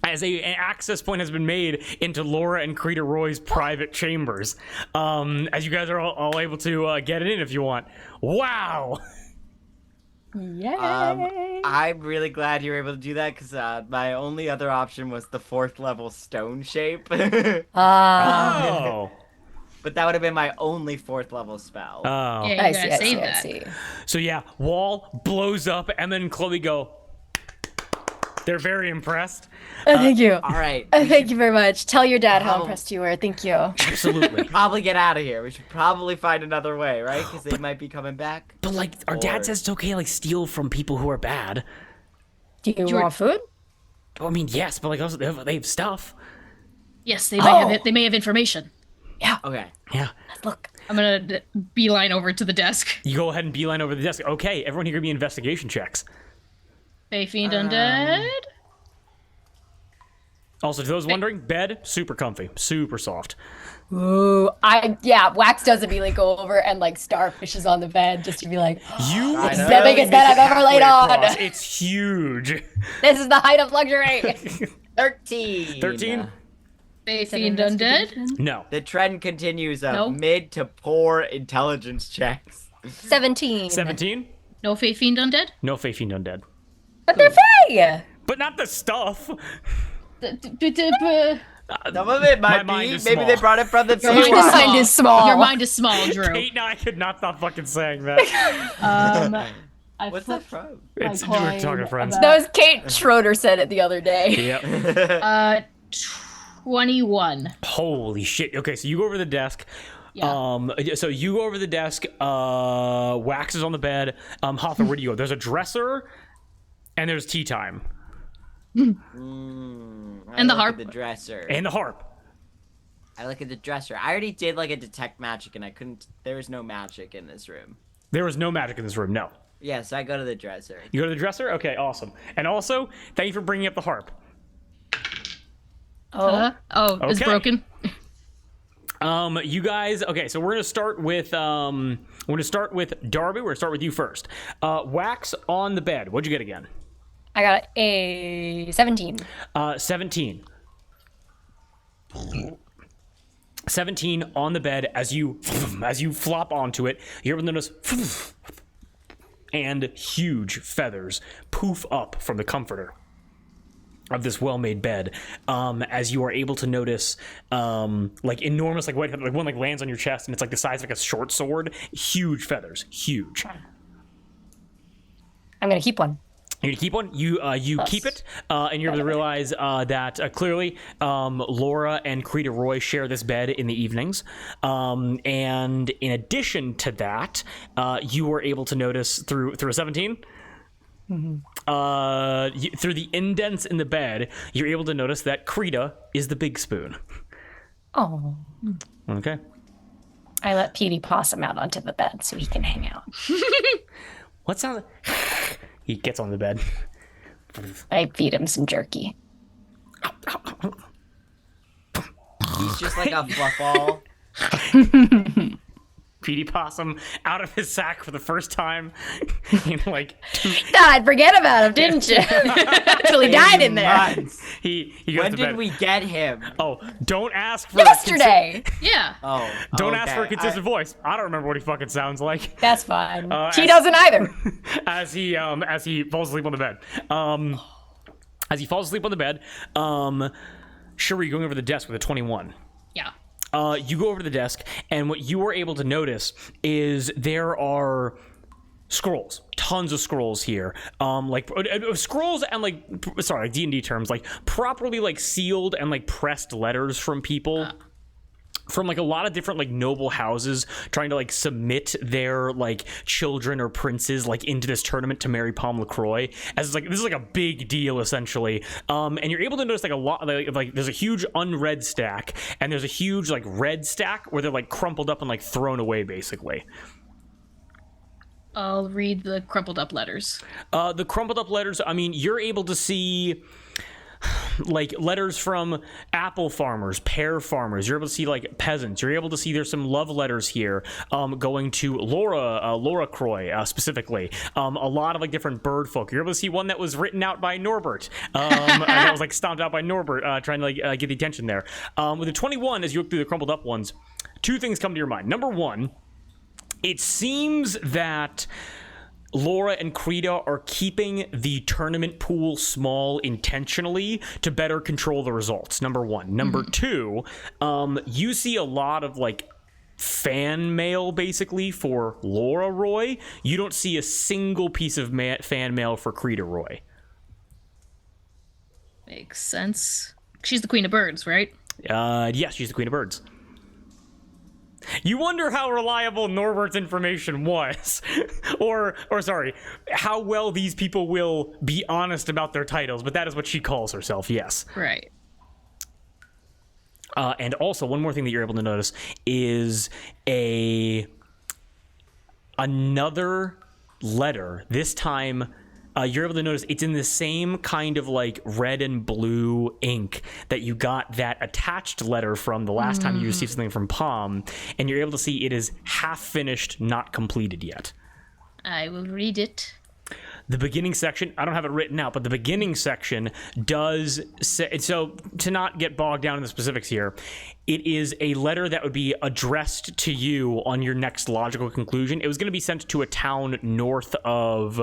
A: As an access point has been made into Laura and Krita Roy's private chambers. As you guys are all able to get it in if you want. Wow!
C: Yay!
D: I'm really glad you were able to do that because my only other option was the 4th level stone shape.
A: Oh!
D: But that would have been my only 4th level spell.
A: Oh.
B: Yeah, you
C: I
B: gotta
C: see, I
B: save
C: see, I
B: that.
C: see.
A: So yeah, wall blows up, Emma and Chloe go. They're very impressed.
C: Thank you.
D: All right.
C: Thank you very much. Tell your dad how
D: Oh.
C: impressed you were. Thank you.
A: Absolutely.
D: Probably get out of here. We should probably find another way, right? Because they might be coming back.
A: But like, our
D: Or-
A: dad says it's okay to like steal from people who are bad.
C: Do you want food?
A: I mean, yes, but like also they have stuff.
B: Yes, they may have it. They may have information.
D: Okay.
A: Yeah.
C: Look.
B: I'm gonna beeline over to the desk.
A: You go ahead and beeline over the desk. Okay, everyone here give me investigation checks.
B: Bay Fiend Undead.
A: Also, to those wondering, bed super comfy, super soft.
C: Ooh, Wax does immediately go over and like starfishes on the bed just to be like,
A: You
D: I know.
C: the biggest bed I've ever laid on.
A: It's huge.
C: This is the height of luxury.
D: 13.
A: 13?
B: Bay Fiend Undead.
A: No.
D: The trend continues of
B: No.
D: mid to poor intelligence checks.
C: 17.
A: 17?
B: No Fey Fiend Undead.
A: No Fae Fiend Undead.
C: But they're fey.
A: But not the stuff.
D: Some of it
A: My
D: might
A: mind
D: be.
A: is
D: Maybe
A: small.
D: they brought it from the
B: Your mind is
C: Your
D: Feywild.
C: mind is small.
B: Your mind is small, Drew.
A: Kate, no, I could not stop fucking saying that.
B: I
D: What's that from?
A: It's we're talking friends.
C: That was Kate Schroeder said it the other day.
A: Yep.
B: 21.
A: Holy shit. Okay, so you go over the desk.
B: Yeah.
A: So you go over the desk. Wax is on the bed. Hoffa, where do you go? There's a dresser, and there's tea time,
B: And the harp.
D: The dresser.
A: and the harp.
D: I look at the dresser. I already did like a detect magic, and I couldn't. There was no magic in this room.
A: There is no magic in this room. No.
D: Yeah, so I go to the dresser.
A: You go to the dresser. Okay, awesome. And also, thank you for bringing up the harp.
B: It's
A: Okay.
B: broken.
A: You guys. Okay, so we're gonna start with Darby. We're gonna start with you first. Wax on the bed. What'd you get again?
C: I got a 17.
A: 17. 17 on the bed as you flop onto it. You're able to notice and huge feathers poof up from the comforter of this well-made bed. As you are able to notice, like enormous, like white, like one like lands on your chest and it's like the size of like a short sword. Huge feathers, huge.
C: I'm going to keep one.
A: You're gonna keep one. You keep it, and you're able to realize that clearly Laura and Krita Roy share this bed in the evenings. And in addition to that, you were able to notice through a 17. Mm-hmm. Through the indents in the bed, you're able to notice that Krita is the big spoon.
C: Oh.
A: Okay.
C: I let Petey Possum out onto the bed so he can hang out.
A: What sound? He gets on the bed.
C: I feed him some jerky.
D: He's just like a football.
A: Petey Possum out of his sack for the first time in like
C: I'd forget about him, didn't you? Until he died in there.
D: Months.
A: he goes
D: When
A: to
D: did
A: bed.
D: we get him?
A: Oh, don't ask for
C: Yesterday.
B: Yeah.
D: Oh,
A: don't ask for a
D: okay.
A: consistent voice. I don't remember what he fucking sounds like.
C: That's fine. He
A: as-
C: doesn't either.
A: As he falls asleep on the bed. As he falls asleep on the bed, Shuri going over the desk with a 21.
B: Yeah.
A: You go over to the desk, and what you were able to notice is there are scrolls, tons of scrolls here, scrolls and like D&D terms, like properly like sealed and like pressed letters from people. From like a lot of different like noble houses trying to like submit their like children or princes like into this tournament to marry Palm LaCroix, as it's like this is like a big deal essentially. And you're able to notice like a lot like there's a huge unread stack and there's a huge like red stack where they're like crumpled up and like thrown away basically.
B: I'll read the crumpled up letters.
A: The crumpled up letters, I mean, you're able to see like letters from apple farmers, pear farmers. You're able to see like peasants. You're able to see there's some love letters here going to Laura Croix specifically. A lot of like different bird folk. You're able to see one that was written out by Norbert. That was like stomped out by Norbert trying to like get the attention there. With the 21, as you look through the crumpled up ones, two things come to your mind. Number one, it seems that Laura and Krita are keeping the tournament pool small intentionally to better control the results. Number one. Number two, you see a lot of like fan mail basically for Laura Roy. You don't see a single piece of fan mail for Krita Roy.
B: Makes sense. She's the queen of birds, right?
A: Yes, she's the queen of birds. You wonder how reliable Norbert's information was. or sorry, how well these people will be honest about their titles, but that is what she calls herself, yes.
B: Right.
A: And also, one more thing that you're able to notice is another letter. This time, you're able to notice it's in the same kind of like red and blue ink that you got that attached letter from the last time you received something from Palm, and you're able to see it is half finished, not completed yet.
B: I will read it.
A: The beginning section, I don't have it written out, but the beginning section does say, so to not get bogged down in the specifics here, it is a letter that would be addressed to you on your next logical conclusion. It was going to be sent to a town north of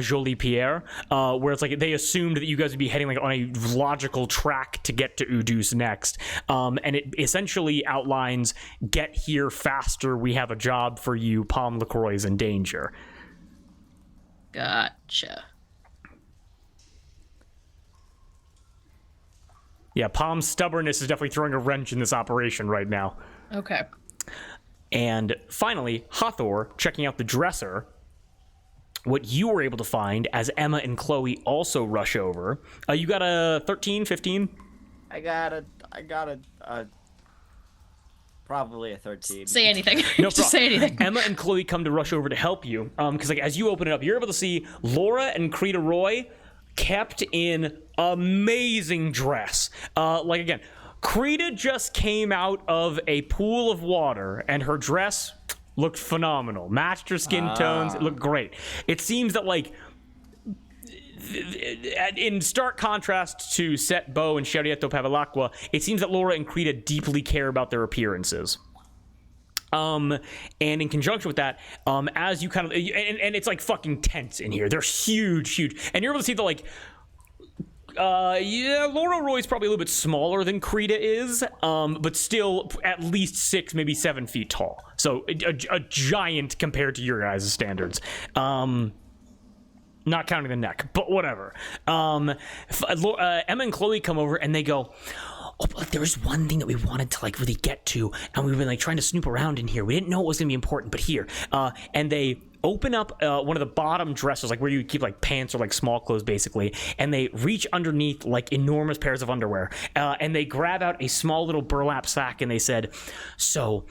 A: Jolie Pierre, where it's like they assumed that you guys would be heading like on a logical track to get to Eau Deuce next. And it essentially outlines, get here faster, we have a job for you, Palm LaCroix is in danger.
B: Gotcha.
A: Yeah, Palm's stubbornness is definitely throwing a wrench in this operation right now.
B: Okay.
A: And finally, Hathor, checking out the dresser, what you were able to find as Emma and Chloe also rush over. You got a 13, 15?
D: I got a probably a 13.
B: Say anything.
A: No
B: Just say anything.
A: Emma and Chloe come to rush over to help you. Because like as you open it up, you're able to see Laura and Krita Roy kept in amazing dress. Like again, Krita just came out of a pool of water and her dress looked phenomenal. Matched her skin tones. It looked great. It seems that like in stark contrast to Set Bo and Sherrieto Pavelacqua, it seems that Laura and Krita deeply care about their appearances. And in conjunction with that, as you kind of, and it's like fucking tense in here. They're huge. And you're able to see the like, Laura Roy's probably a little bit smaller than Krita is, but still at least 6, maybe 7 feet tall. So a giant compared to your guys' standards. Not counting the neck, but whatever. Emma and Chloe come over and they go, oh, but there was one thing that we wanted to like really get to, and we've been like trying to snoop around in here. We didn't know it was gonna be important, but here. And they open up one of the bottom dressers, like where you keep like pants or like small clothes basically, and they reach underneath like enormous pairs of underwear, and they grab out a small little burlap sack, and they said, so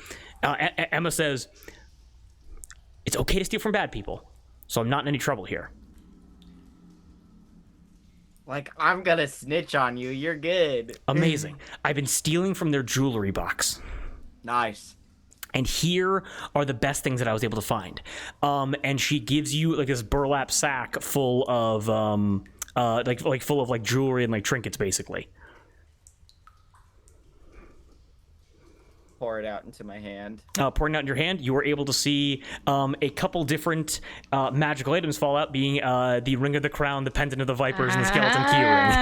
A: Emma says, it's okay to steal from bad people, so I'm not in any trouble here.
D: Like, I'm gonna snitch on you. You're good.
A: Amazing. I've been stealing from their jewelry box.
D: Nice.
A: And here are the best things that I was able to find. And she gives you like this burlap sack full of like full of like jewelry and like trinkets, basically.
D: Pour it out into my hand.
A: Pouring out in your hand, you were able to see a couple different magical items fall out, being the Ring of the Crown, the Pendant of the Vipers, and the Skeleton Keyring.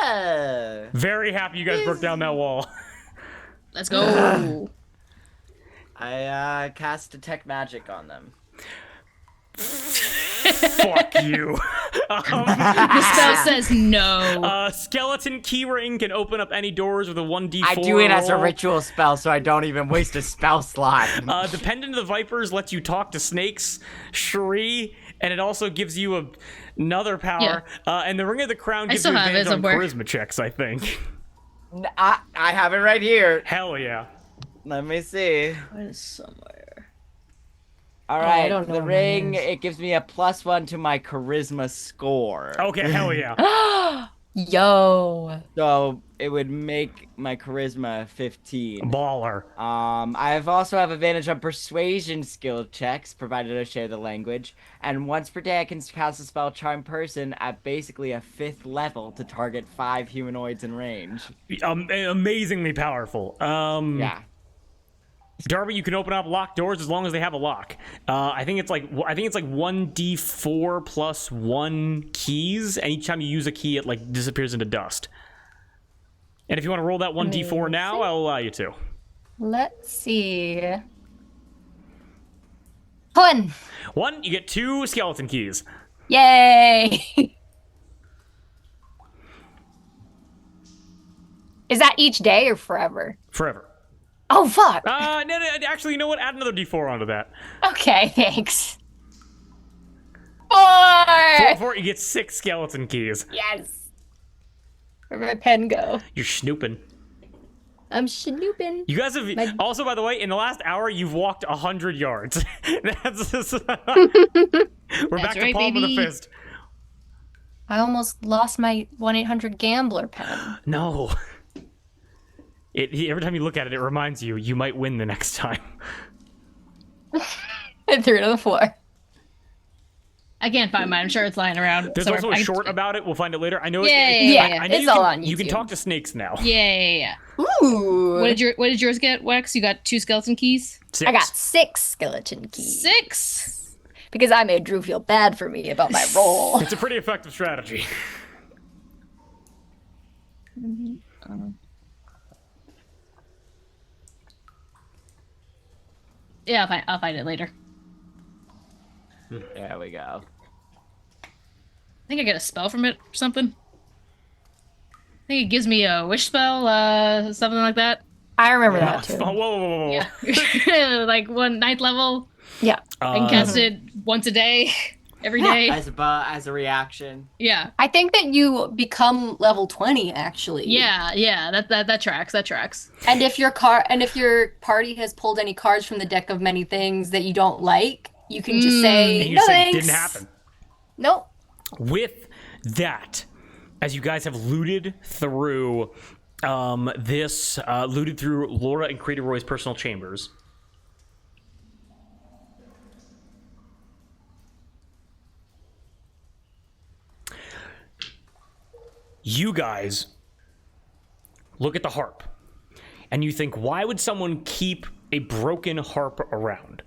D: Ah.
A: Very happy you guys broke down that wall.
B: Let's go.
D: I cast Detect Magic on them.
A: Fuck you.
B: The spell says no.
A: Skeleton Keyring can open up any doors with a 1d4
D: I do it as a
A: roll.
D: ritual spell, so I don't even waste a spell slot.
A: The Pendant of the Vipers lets you talk to snakes, Shri, and it also gives you another power. And the Ring of the Crown gives you
B: still have it
A: advantage on
B: somewhere.
A: charisma checks, I think.
D: I have it right here.
A: Hell yeah.
D: Let me see.
B: It's somewhere.
D: All
C: I
D: right,
C: don't know
D: the
C: what
D: ring,
C: it is.
D: it gives me a +1 to my charisma score.
A: Okay, hell yeah.
C: Yo.
D: So it would make my charisma 15.
A: Baller.
D: I also have advantage on persuasion skill checks, provided I share the language. And once per day, I can cast a spell Charm Person at basically a 5th level to target 5 humanoids in range.
A: Amazingly powerful.
D: Yeah.
A: Darby, you can open up locked doors as long as they have a lock. I think it's like 1d4 plus 1 keys, and each time you use a key, it like disappears into dust. And if you want to roll that 1d4 now, I'll allow you to.
C: Let's see. 1.
A: 1, you get 2 skeleton keys.
C: Yay. Is that each day or forever?
A: Forever.
C: Oh, fuck.
A: No, actually, you know what? Add another d4 onto that.
C: Okay, thanks. 4.
A: 4, you get 6 skeleton keys.
C: Yes. Where'd my pen go?
A: You're snooping.
C: I'm snooping.
A: You guys have also, by the way, in the last hour, you've walked 100 yards. That's just, we're back to
B: right,
A: palm of the
B: baby.
A: fist.
C: I almost lost my 1-800-GAMBLER pen.
A: No. Every time you look at it, it reminds you you might win the next time.
C: I threw it on the floor.
B: I can't find mine. I'm sure it's lying around.
A: There's
B: somewhere.
A: also a short about it. We'll find it later. I know.
B: Yeah,
A: I know
C: it's
A: you
C: all
A: can,
C: on
A: You can
C: YouTube.
A: talk to snakes now.
B: Yeah.
C: Ooh.
B: What did yours get, Wex? You got 2 skeleton keys?
A: 6.
C: I got 6 skeleton keys.
B: 6.
C: Because I made Drew feel bad for me about my roll.
A: It's a pretty effective strategy.
B: Yeah, I'll find it later.
D: There we go.
B: I think I get a spell from it or something. I think it gives me a wish spell, something like that.
C: I remember that too.
A: Oh, whoa.
B: Yeah. Like 9th level.
C: Yeah.
B: I can cast it once a day, every day.
D: As a reaction.
B: Yeah.
C: I think that you become level 20 actually.
B: Yeah. That tracks. That tracks.
C: And if your party has pulled any cards from the deck of many things that you don't like, you can just say
A: And you
C: no
A: say
C: thanks.
A: didn't happen.
C: Nope.
A: With that, as you guys have looted through looted through Laura and Creta Roy's personal chambers, you guys look at the harp and you think, why would someone keep a broken harp around?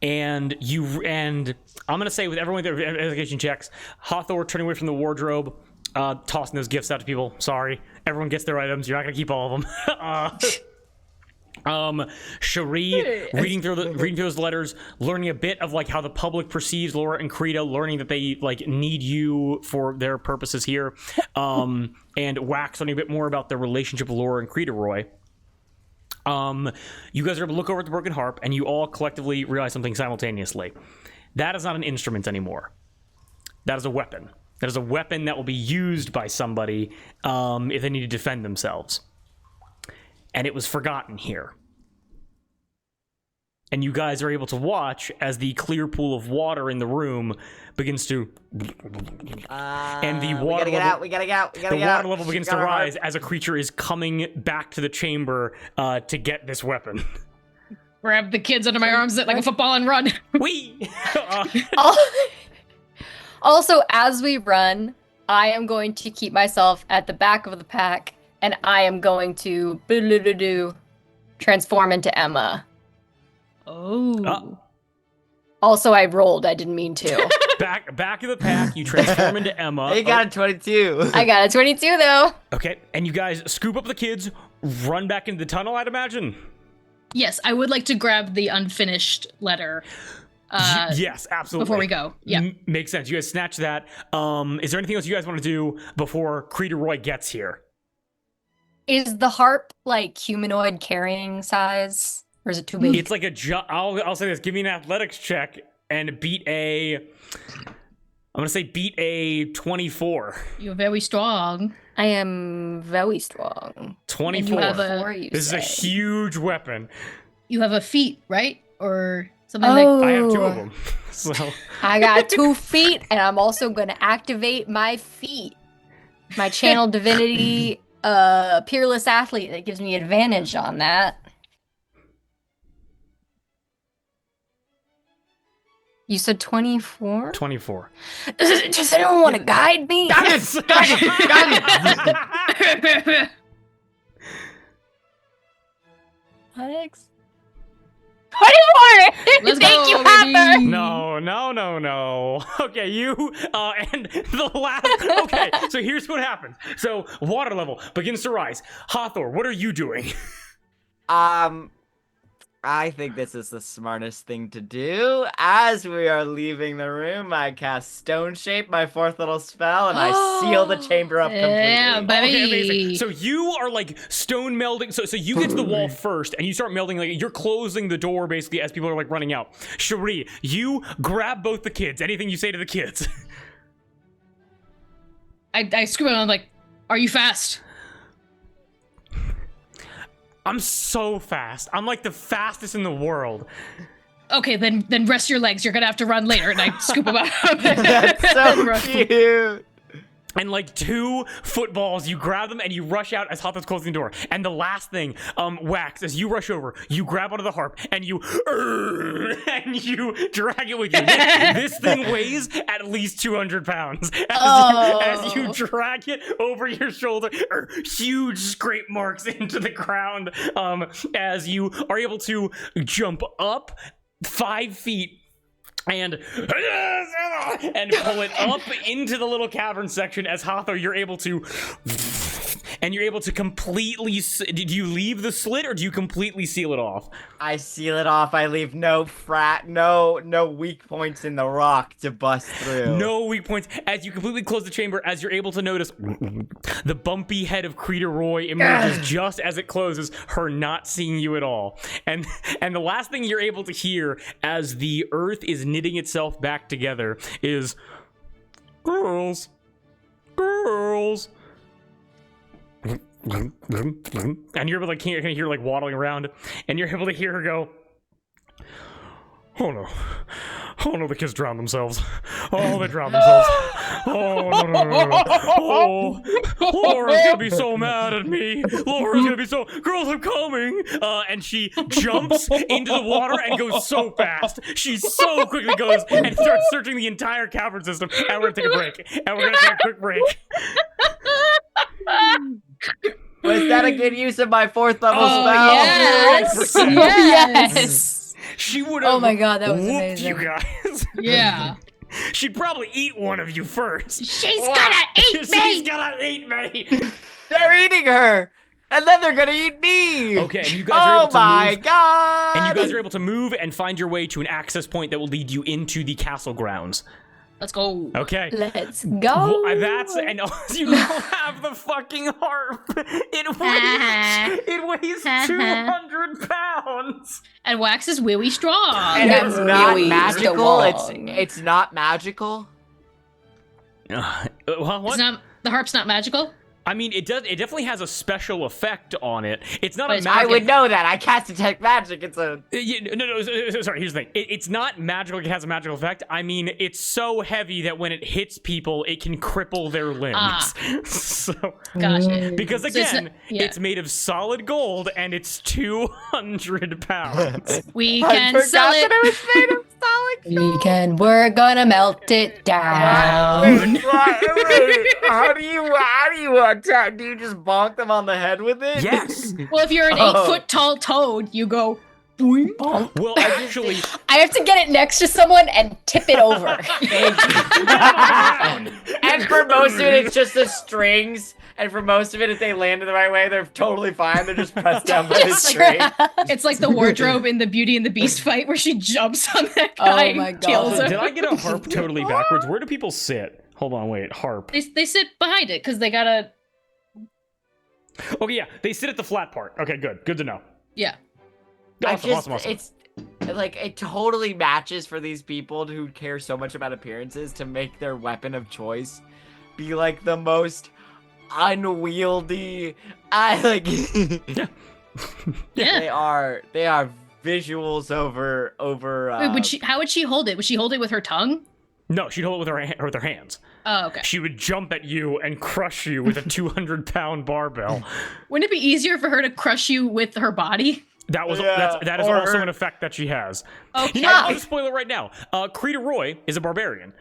A: And I'm gonna say, with everyone with their investigation checks, Hathor turning away from the wardrobe, tossing those gifts out to people. Sorry, everyone gets their items. You're not gonna keep all of them. Cherie reading through those letters, learning a bit of like how the public perceives Laura and Creta, learning that they like need you for their purposes here, and Wax learning a bit more about their relationship with Laura and Creta Roy. You guys are able to look over at the broken harp, and you all collectively realize something simultaneously. That is not an instrument anymore. That is a weapon. That is a weapon that will be used by somebody if they need to defend themselves. And it was forgotten here. and you guys are able to watch as the clear pool of water in the room begins to, and the water
D: we gotta get out. We gotta get out. We gotta
A: the
D: get out.
A: water level begins to rise as a creature is coming back to the chamber to get this weapon.
B: Grab the kids under my arms like a football and run.
A: Wee!
C: Also, as we run, I am going to keep myself at the back of the pack, and I am going to transform into Emma.
B: Oh.
C: Also, I rolled. I didn't mean to.
A: Back of the pack, you transform into Emma.
D: You got a 22.
C: I got a 22, though.
A: Okay, and you guys scoop up the kids, run back into the tunnel, I'd imagine.
B: Yes, I would like to grab the unfinished letter.
A: Yes, absolutely.
B: Before we go. Yeah.
A: Makes sense. You guys snatch that. Is there anything else you guys want to do before Creeder Roy gets here?
C: Is the harp like humanoid carrying size, or is it too big?
A: It's like I'll say this. Give me an athletics check and beat a 24.
B: You're very strong.
C: I am very strong.
A: 24.
B: You have
A: This is a huge weapon.
B: You have a feat, right? Or something like
A: I have 2 of them. So
C: I got 2 feet, and I'm also going to activate my feat. My channel divinity, peerless athlete, that gives me advantage on that. You said 24?
A: 24.
C: Does anyone want to guide me?
A: Guidance!
C: Alex? 24!
B: Let's
C: Thank
B: go,
C: you,
B: baby.
C: Hopper!
A: No. Okay, you, and the last, okay, so here's what happens. So, water level begins to rise. Hathor, what are you doing?
D: I think this is the smartest thing to do. As we are leaving the room, I cast Stone Shape, my 4th little spell, and I seal the chamber up completely.
B: Yeah, baby.
A: Okay, amazing. So you are like stone melding. So you get to the wall first, and you start melding. Like you're closing the door basically as people are like running out. Cherie, you grab both the kids. Anything you say to the kids?
B: I scream out, I'm like, are you fast?
A: I'm so fast. I'm like the fastest in the world.
B: Okay, then rest your legs. You're gonna have to run later. And I scoop them out.
D: That's so cute.
A: And like 2 footballs, you grab them and you rush out as Hathor's closing the door. And the last thing, Wax, as you rush over, you grab onto the harp and you drag it with you. This thing weighs at least 200 pounds. As you drag it over your shoulder, huge scrape marks into the ground. As you are able to jump up 5 feet and pull it up into the little cavern section. As Hathor, you're able to completely. Did you leave the slit or do you completely seal it off?
D: I seal it off. I leave no weak points in the rock to bust through.
A: No weak points. As you completely close the chamber, as you're able to notice, the bumpy head of Creeder Roy emerges just as it closes, her not seeing you at all. And the last thing you're able to hear as the earth is knitting itself back together is, girls. And you're able to kind of hear like waddling around, and you're able to hear her go, oh no, the kids drowned themselves. Oh, they drowned themselves. Oh, no. Oh, Laura's gonna be so mad at me. Girls, I'm coming. And she jumps into the water and goes so fast. She so quickly goes and starts searching the entire cavern system. And we're gonna take a break. And we're gonna take a quick break.
D: Was that a good use of my 4th level spell?
C: Yes!
A: She would have.
C: Oh my god, that was
A: whooped
C: amazing.
A: you guys.
B: Yeah.
A: She'd probably eat one of you first.
B: She's gonna eat me!
A: She's gonna eat me!
D: They're eating her! And then they're gonna eat me!
A: Okay, and you guys are able to move.
D: God!
A: And you guys are able to move and find your way to an access point that will lead you into the castle grounds.
B: Let's go.
A: Okay.
C: Let's go.
A: Well, and you don't have the fucking harp. It weighs 200 pounds.
B: And Wax is really strong.
D: And
C: Yeah,
D: it's not
C: really
D: magical.
C: strong.
D: It's not magical.
A: Well, what?
B: The harp's not magical?
A: I mean, it does. It definitely has a special effect on it. It's not a
B: But
D: I
A: magic.
D: would know that. I cast detect magic. It's a.
A: No. Sorry. Here's the thing. It's not magical. It has a magical effect. I mean, it's so heavy that when it hits people, it can cripple their limbs. So,
B: Gotcha.
A: because
B: So it's
A: again,
B: not- yeah.
A: it's made of solid gold and it's 200 pounds.
B: We
D: I
B: can
D: forgot
B: sell
D: that
B: it.
D: it was made of solid.
C: We're gonna melt it down.
D: Wait, how do you attack? Do you just bonk them on the head with it?
A: Yes.
B: Well, if you're an
D: Oh.
B: 8-foot tall toad, you go. Boing.
A: Well, actually,
C: I have to get it next to someone and tip it over.
D: And for most of it, it's just the strings. And for most of it, if they land in the right way, they're totally fine. They're just pressed down by the string.
B: It's like the wardrobe in the Beauty and the Beast fight where she jumps on that guy
C: Oh my
B: and kills
C: God.
B: him.
A: did I get a harp totally backwards? Where do people sit? Hold on, wait. Harp.
B: They sit behind it because they gotta.
A: Okay, yeah. They sit at the flat part. Okay, good. Good to know.
B: Yeah.
A: Awesome.
D: It's like it totally matches for these people who care so much about appearances to make their weapon of choice be like the most unwieldy.
B: Yeah.
D: They are visuals over.
B: Wait, how would she hold it? Would she hold it with her tongue?
A: No, she'd hold it with her hands.
B: Oh, okay.
A: She would jump at you and crush you with a 200-pound barbell.
B: Wouldn't it be easier for her to crush you with her body?
A: That was
D: Yeah,
A: that is
D: or
A: also
D: her-
A: an effect that she has.
B: Okay.
A: You know, I'll just spoil it right now. Krita Roy is a barbarian.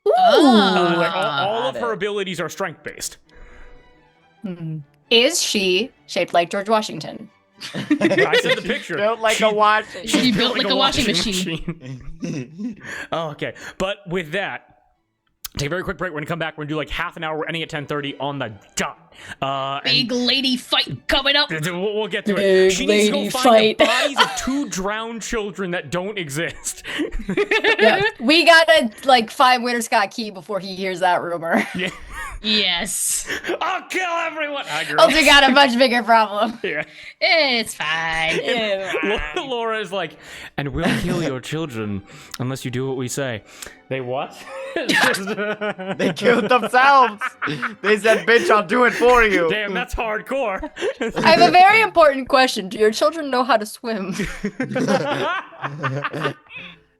B: Oh.
A: Like all of
D: got
A: her
D: it.
A: abilities are strength based.
C: Is she shaped like George Washington?
A: I said the picture.
D: Built like
A: She-
D: a watch.
B: She built like a washing machine.
A: machine. Oh, okay, but with that, take a very quick break. We're gonna come back. We're gonna do like half an hour. We're ending at 10:30 on the dot.
B: Big lady fight coming up.
A: We'll get to it.
C: Big
A: She needs to go
C: lady
A: find the
C: fight.
A: bodies of 2 drowned children that don't exist.
C: Yeah. We gotta like find Winter Scott Key before he hears that rumor.
A: Yeah.
B: Yes.
A: I'll kill everyone. Hi, girl.
C: Also got a much bigger problem.
A: Yeah.
B: It's fine.
A: Laura is like, and we'll kill your children unless you do what we say. They what?
D: They killed themselves. They said, "Bitch, I'll do it for you."
A: Damn, that's hardcore.
C: I have a very important question. Do your children know how to swim?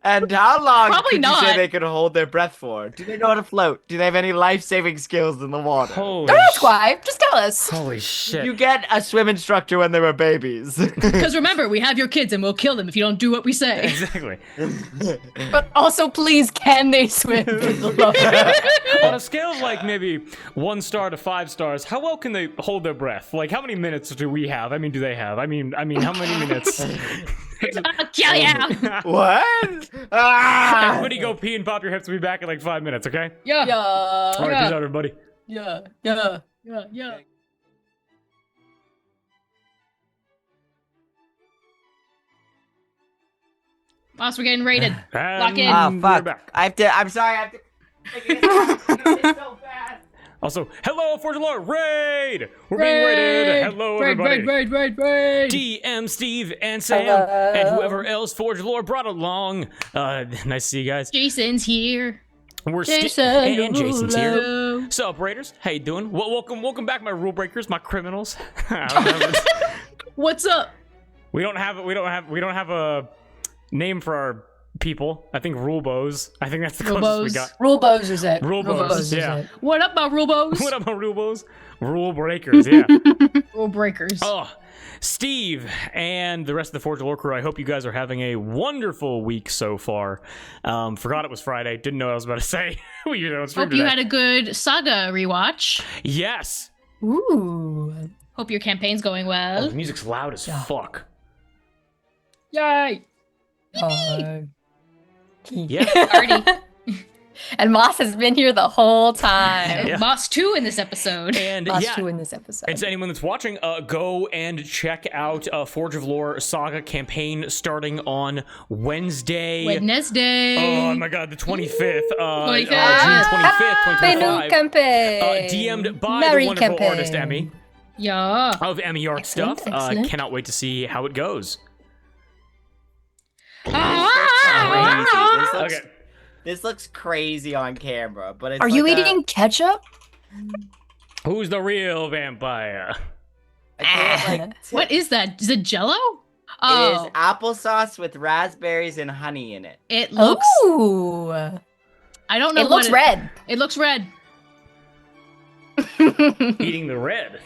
D: And how long
B: Probably
D: could you say
B: not.
D: they could hold their breath for? Do they know how to float? Do they have any life-saving skills in the water?
A: Holy,
C: Don't ask why. Just tell us.
A: holy shit.
D: You get a swim instructor when they were babies.
B: Because remember, we have your kids and we'll kill them if you don't do what we say.
A: Exactly.
C: But also, please, can they swim? For the love of-
A: On a scale of like maybe 1 star to 5 stars, how well can they hold their breath? Like, how many minutes do we have? I mean, do they have? I mean, how many minutes?
B: Yeah.
D: What? Ah!
A: Everybody go pee and pop your hips. We'll be back in like 5 minutes, okay?
B: Yeah.
C: Yeah.
A: All right,
B: Yeah.
A: peace out, everybody.
C: Yeah. Yeah.
B: Yeah. Boss, we're getting raided. Lock in.
D: Ah,
A: We're
D: fuck.
A: back.
D: I'm sorry, I have to. It's so bad.
A: Also, hello, Forge of Lore, raid! We're being raided. Hello, everybody.
B: Raid.
A: DM, Steve, and Sam,
C: Hello.
A: and whoever else Forge of Lore brought along. Nice to see you guys.
B: Jason's here.
A: We're
C: Jason
A: and Jason's here.
B: Hello.
A: So, operators, how you doing? Well, welcome back, my rule breakers, my criminals.
B: What's up?
A: we don't have a name for our people. I think rulebos. I think that's the closest we
B: Rulebos.
A: got.
C: Rule bows is it.
A: Rulebos,
C: is
A: yeah.
C: it.
B: What up, my rulebos?
A: What up, my rulebos? Rule breakers, yeah.
B: Rule breakers.
A: Oh, Steve and the rest of the Forge of Lore crew, I hope you guys are having a wonderful week so far. Forgot it was Friday. Didn't know what I was about to say. We usually don't stream
B: Hope you
A: today.
B: had a good saga rewatch.
A: Yes.
C: Ooh.
B: Hope your campaign's going
A: Oh,
B: well.
A: the music's loud as fuck.
B: Yay!
A: Yeah.
B: Already.
C: And Moss has been here the whole time.
A: Yeah.
B: Moss 2 in this episode.
A: And
C: Moss
A: yeah,
C: 2 in this episode.
A: and to anyone that's watching, go and check out Forge of Lore Saga campaign starting on Wednesday.
B: Wednesday.
A: Oh my god, the 25th.
B: 25th.
A: June 25th,
C: Happy new
A: 2025.
C: campaign.
A: DM'd by
C: Merry
A: the wonderful
C: campaign.
A: artist Emmy
B: Yeah.
A: of Emmy Art
C: Excellent,
A: Stuff.
C: excellent.
A: Cannot wait to see how it goes.
B: Ah!
D: Crazy.
A: Okay.
D: This looks crazy on camera, but it's
C: Are you
D: like
C: eating ketchup?
A: Who's the real vampire?
D: I feel like
B: What is that? Is it Jello?
D: it
B: Oh,
D: is applesauce with raspberries and honey in it.
B: it looks.
C: Ooh.
B: I don't know.
C: It looks red.
B: It looks red.
A: Eating the red.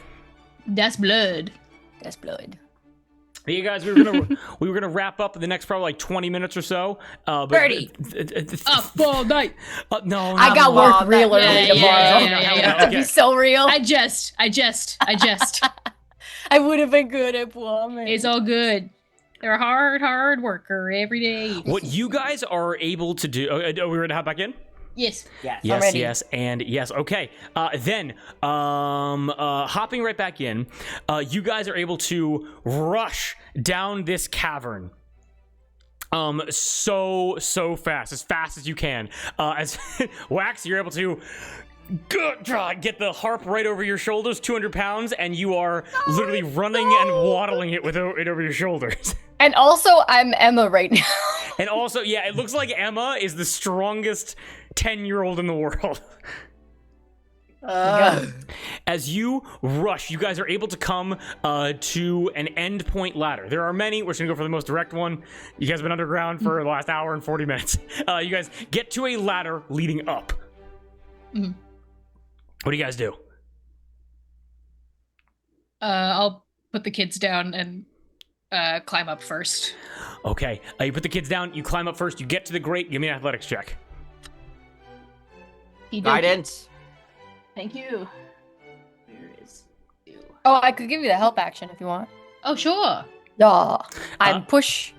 B: That's blood.
C: That's blood.
A: You guys, we were gonna wrap up in the next probably like 20 minutes or so. But,
C: Birdie.
B: Up all night.
A: No,
C: I
A: not
C: got
A: at all.
C: work real early
B: yeah,
C: tomorrow.
B: yeah.
C: To be so real.
B: I jest.
C: I would have been good at plumbing.
B: It's all good. They're a hard worker every day.
A: What you guys are able to do? Are we ready to hop back in?
B: Yes.
D: Yes.
A: Yes,
C: ready.
A: yes, and yes. Okay. Then, hopping right back in, you guys are able to rush down this cavern. So fast, as fast as you can. As Wax, you're able to get the harp right over your shoulders, 200 pounds, and you are literally running and waddling it with it over your shoulders.
C: And also, I'm Emma right now.
A: And also, yeah, it looks like Emma is the strongest 10-year-old in the world. As you rush, you guys are able to come to an endpoint ladder. There are many. We're just going to go for the most direct one. You guys have been underground for the last hour and 40 minutes. You guys get to a ladder leading up.
B: Mhm.
A: What do you guys do?
B: I'll put the kids down and climb up first.
A: Okay, you put the kids down. You climb up first. You get to the grate. Give me an athletics check.
D: Guidance.
B: Thank you. Where is you?
C: Oh, I could give you the help action if you want.
B: Oh, sure.
C: Yeah. I'm push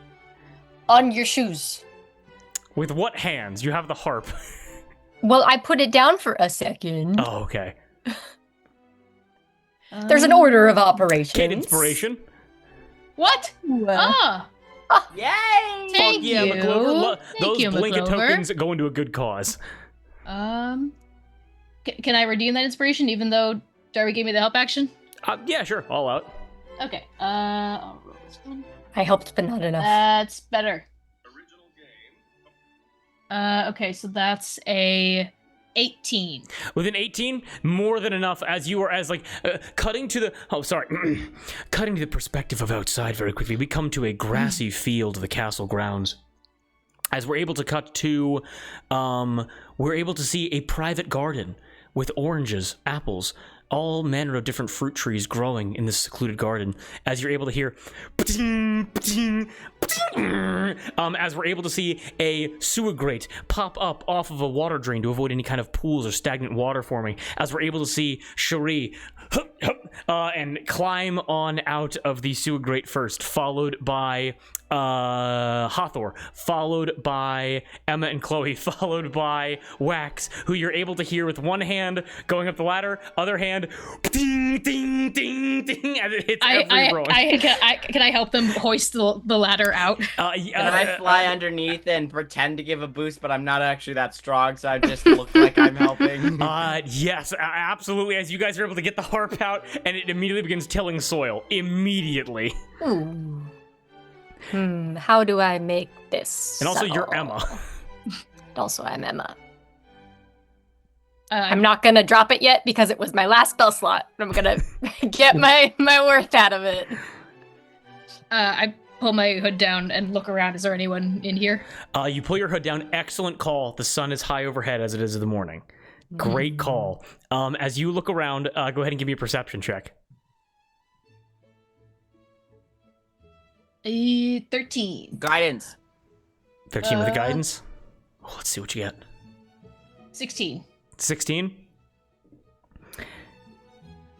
C: on your shoes.
A: With what hands? You have the harp.
C: Well, I put it down for a second.
A: Oh, okay.
C: There's an order of operations.
A: Kid inspiration.
B: What? Ah,
D: Yay!
B: thank
A: Fuck yeah,
B: you.
A: McClover.
B: Thank
A: Those
B: you,
A: blanket
B: McClover.
A: tokens go into a good cause.
B: Can I redeem that inspiration even though Darby gave me the help action?
A: Yeah, sure. All out.
B: Okay. I'll roll this one.
C: I helped, but not enough.
B: That's better. Okay, so that's a 18.
A: With an 18, more than enough as you are cutting to the cutting to the perspective of outside very quickly. We come to a grassy field of the castle grounds. As we're able to cut to we're able to see a private garden with oranges, apples, all manner of different fruit trees growing in this secluded garden. As you're able to hear as we're able to see a sewer grate pop up off of a water drain to avoid any kind of pools or stagnant water forming. As we're able to see Cherie and climb on out of the sewer grate first, followed by Hathor, followed by Emma and Chloe, followed by Wax, who you're able to hear with one hand going up the ladder, other hand ding ding ding ding as it hits every row.
B: Can I help them hoist the ladder out?
D: Can I fly underneath and pretend to give a boost, but I'm not actually that strong, so I just look like I'm helping?
A: Yes, absolutely. As you guys are able to get the harp out, and it immediately begins tilling soil. Immediately.
C: Ooh. How do I make this?
A: And also, you're
C: subtle?
A: Emma.
C: And also, I'm Emma.
B: I'm
C: I'm not gonna drop it yet because it was my last spell slot. I'm gonna get my worth out of it.
B: I pull my hood down and look around. Is there anyone in here?
A: You pull your hood down. Excellent call. The sun is high overhead as it is in the morning. Great call. As you look around, go ahead and give me a perception check.
B: 13.
D: Guidance.
A: 13 with the guidance. Oh, let's see what you get.
B: 16.
A: 16.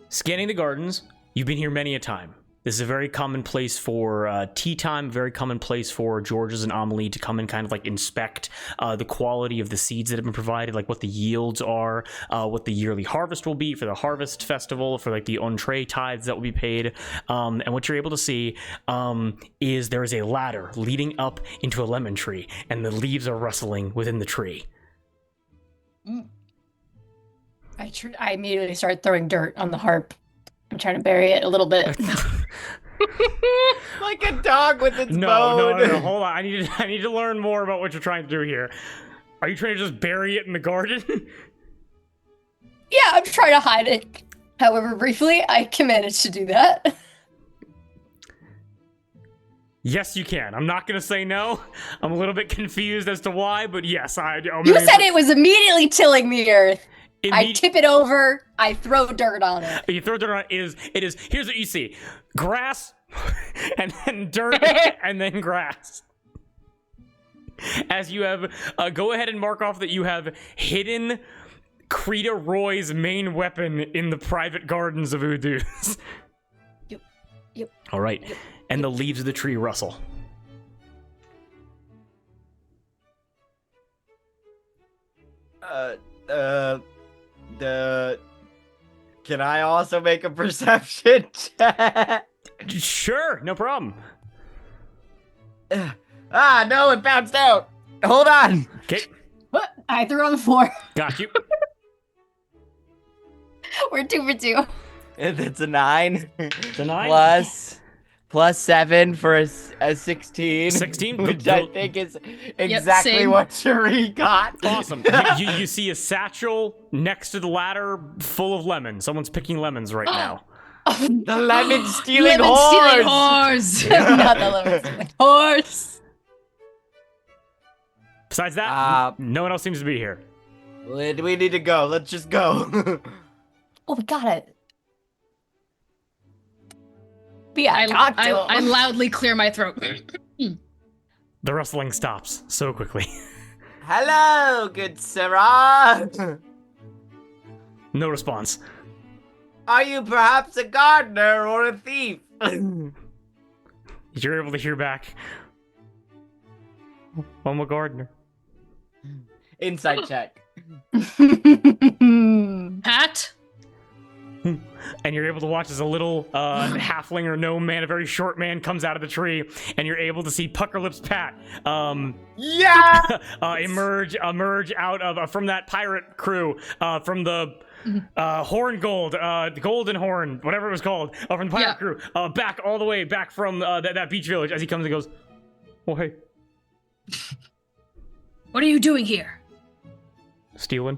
A: Scanning the gardens. You've been here many a time. This is a very common place for tea time, very common place for Georges and Amelie to come and kind of like inspect the quality of the seeds that have been provided, like what the yields are, what the yearly harvest will be for the harvest festival, for like the entree tithes that will be paid. And what you're able to see is there is a ladder leading up into a lemon tree, and the leaves are rustling within the tree.
C: I immediately start throwing dirt on the harp. I'm trying to bury it a little bit.
D: Like a dog with its
A: No,
D: bone.
A: hold on. I need to learn more about what you're trying to do here. Are you trying to just bury it in the garden?
C: Yeah, I'm trying to hide it. However, briefly, I can manage to do that.
A: Yes, you can. I'm not gonna say no. I'm a little bit confused as to why, but yes,
C: You said it was immediately tilling the earth. I tip it over. I throw dirt on it.
A: You throw dirt on it. It is. Here's what you see: grass, and then dirt, and then grass. As you have, go ahead and mark off that you have hidden Krita Roy's main weapon in the private gardens of Eau Deuce.
C: Yep.
A: All right, and the leaves of the tree rustle.
D: Can I also make a perception check?
A: Sure, no problem.
D: No, it bounced out. Hold on.
A: Okay,
C: What? I threw on the floor.
A: got you.
C: We're 2 for 2.
D: It's a 9.
A: It's a 9.
D: Plus 7 for a 16.
A: 16?
D: Which
A: Go-
D: I think is exactly
B: same.
D: what Cherie got.
A: Awesome. You see a satchel next to the ladder full of lemons. Someone's picking lemons right now.
D: The lemon stealing
B: Lemon
D: horse.
B: stealing horse.
C: Not the lemon stealing horse.
A: Besides that, no one else seems to be here.
D: We need to go. Let's just go.
C: Oh, we got it. Yeah, talk to him.
B: I loudly clear my throat.
A: The rustling stops so quickly.
D: Hello, good Sarah.
A: No response.
D: Are you perhaps a gardener or a thief?
A: You're able to hear back. I'm a gardener.
D: Insight check.
B: Pat?
A: And you're able to watch as a little halfling or gnome man, a very short man, comes out of the tree, and you're able to see Pucker Lips Pat
D: Yeah!
A: emerge out of from that pirate crew, from the Horn Gold, the Golden Horn, whatever it was called, from the pirate crew, back all the way back from that beach village. As he comes and goes, "Oh hey,
B: What are you doing here?
A: stealing."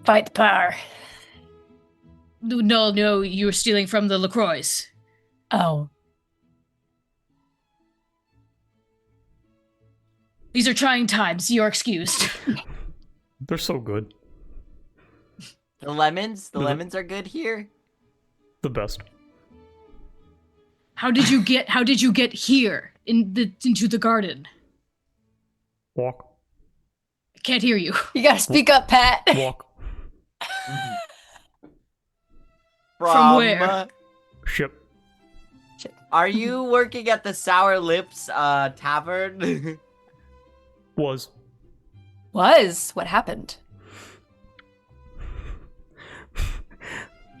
C: Fight the power.
B: No, you were stealing from the LaCroix.
C: Oh.
B: These are trying times. You're excused.
A: They're so good.
D: The lemons are good here.
A: The best.
B: How did you get here into the garden?
A: Walk.
B: I can't hear you.
C: You gotta speak up, Pat.
A: Walk.
B: From where?
A: Ship.
D: Are you working at the Sour Lips Tavern?
A: Was.
C: What happened?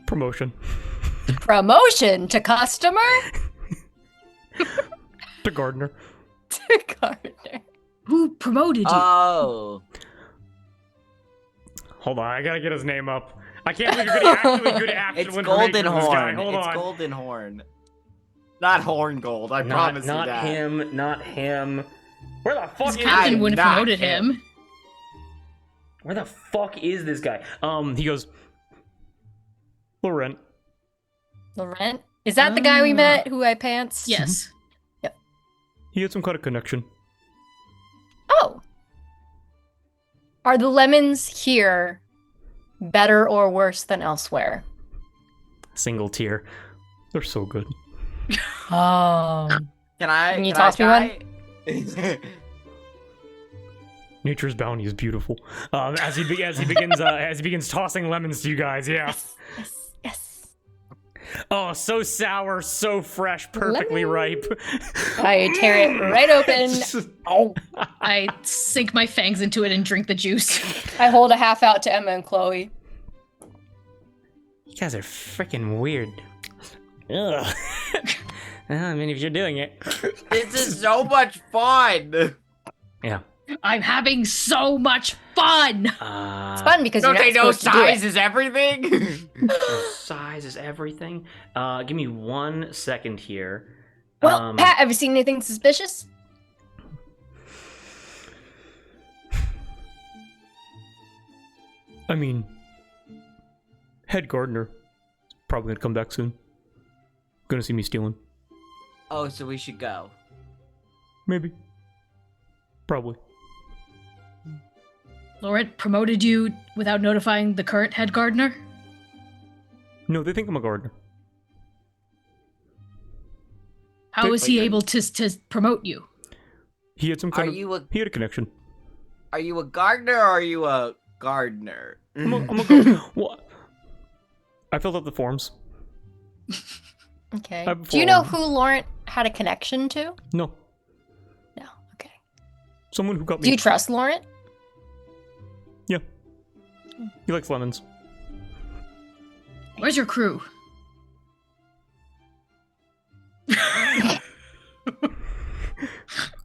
A: Promotion.
C: Promotion to customer?
A: To gardener.
C: To gardener.
B: Who promoted you?
D: Oh.
A: Hold on, I gotta get his name up. I can't believe you're getting actually good action
D: It's
A: information
D: Golden
A: from this guy.
D: Horn.
A: Hold
D: It's
A: on.
D: Golden Horn. Not Horn Gold, I promise you that.
A: Not him. Where the fuck
B: His
A: is
B: captain
D: I'm
B: wouldn't have
D: not
B: promoted him.
A: Where the fuck is this guy? He goes, Laurent.
C: Laurent? Is that the guy we met who I pants?
B: Yes.
A: He had some kind of connection.
C: Oh. Are the lemons here better or worse than elsewhere?
A: Single tier. They're so good.
C: Oh.
D: Can
C: you toss me one?
A: Nature's bounty is beautiful. As he begins tossing lemons to you guys, yeah.
C: Yes.
A: Oh, so sour, so fresh, perfectly ripe.
C: I tear it right open. Oh.
B: I sink my fangs into it and drink the juice.
C: I hold a half out to Emma and Chloe.
A: You guys are freaking weird. Ugh. I mean, if you're doing it.
D: This is so much fun.
A: Yeah.
B: I'm having so much fun.
C: It's fun because you're
D: Don't
C: not
D: they know
C: supposed to do
D: size
C: it.
D: is everything?
A: Size is everything. Give me 1 second here.
C: Well, Pat, have you seen anything suspicious?
E: I mean,
A: head gardener. Probably gonna come back soon. Gonna see me stealing.
D: Oh, so we should go.
A: Maybe. Probably.
B: Laurent promoted you without notifying the current head gardener?
A: No, they think I'm a gardener.
B: How was he able to promote you?
A: He had some kind of...
D: you a
A: He had a connection.
D: Are you a gardener or are you a gardener?
A: I'm a gardener. What? I filled out the forms.
C: Okay.
A: I'm
C: Do you know
A: following.
C: who Laurent had a connection to?
A: No.
C: No. Okay.
A: Someone who got me...
C: Do you trust Laurent?
A: Yeah. He likes lemons.
B: Where's your crew?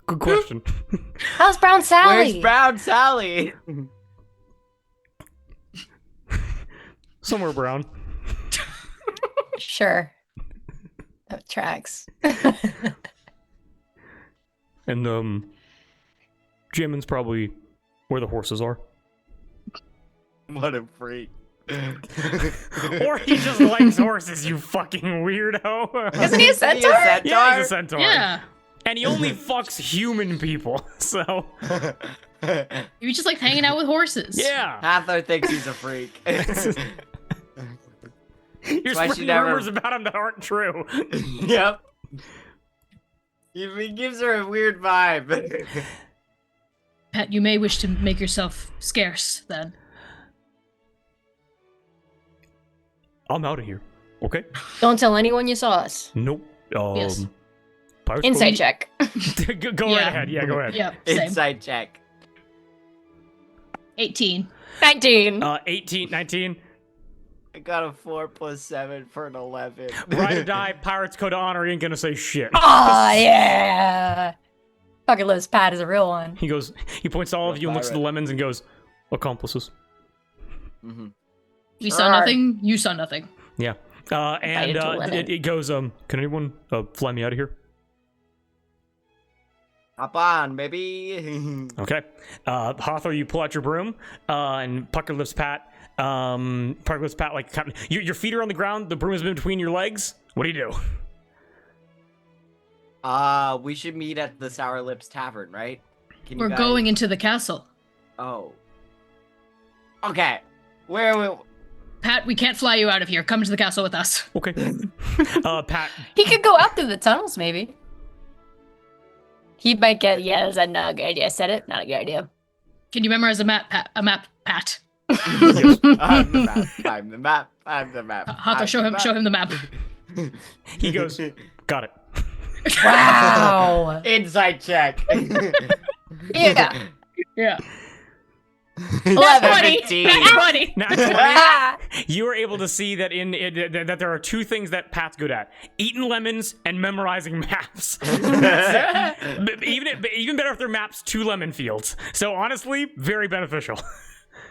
A: Good question.
C: How's Brown Sally?
D: Where's Brown Sally?
A: Somewhere brown.
C: Sure. That tracks.
A: And, Jimin's probably where the horses are.
D: What a freak.
A: Or he just likes horses, you fucking weirdo.
C: Isn't he a centaur?
A: Yeah, he's a centaur.
B: Yeah.
A: And he only fucks human people, so...
B: You just like hanging out with horses.
A: Yeah.
D: Hathor thinks he's a freak.
A: You're
D: why she
A: spreading
D: never-
A: rumors about him that aren't true.
D: Yep. He gives her a weird vibe.
B: Pat, you may wish to make yourself scarce then.
A: I'm out of here. Okay?
C: Don't tell anyone you saw us.
A: Nope.
B: Yes.
A: Pirates
C: Insight
A: Cove?
C: check.
A: Go right ahead. Yeah, go ahead.
B: Yep, same.
D: Inside check.
B: 18.
C: 19.
A: 18, 19.
D: I got a 4 + 7 for an 11.
A: Ride or die, Pirates Code of Honor, he ain't gonna say shit.
C: Oh, yeah. Fucking Liz Pat is a real one.
A: He goes, he points to all of you and looks at the lemons and goes, accomplices.
D: Mm-hmm.
B: We saw
C: Sure.
B: nothing, you saw nothing.
A: Yeah. And
C: into a lemon.
A: it goes, can anyone fly me out of here?
D: Hop on, baby.
A: Okay. Hathor, you pull out your broom, and Pucker lifts Pat. Pucker lifts Pat like your feet are on the ground. The broom has been between your legs. What do you do?
D: We should meet at the Sour Lips Tavern, right? Can you
B: We're
D: guys-
B: going into the castle.
D: Oh. Okay. Where are we?
B: Pat, we can't fly you out of here. Come to the castle with us.
A: Okay. Pat.
C: He could go out through the tunnels, maybe. He might get, yeah, that's not a good idea. I said it, not a good idea.
B: Can you memorize a map, Pat?
D: I'm the map. I'm the map. I'm the map.
B: Hathor, show him the map.
A: He goes, got it.
C: Wow.
D: Inside check.
C: Yeah.
B: Yeah.
C: 11.
D: 15.
B: 20.
A: Now, 20, you are able to see that that there are two things that Pat's good at: eating lemons and memorizing maps. That's it. Even better if they're maps to lemon fields. So honestly, very beneficial.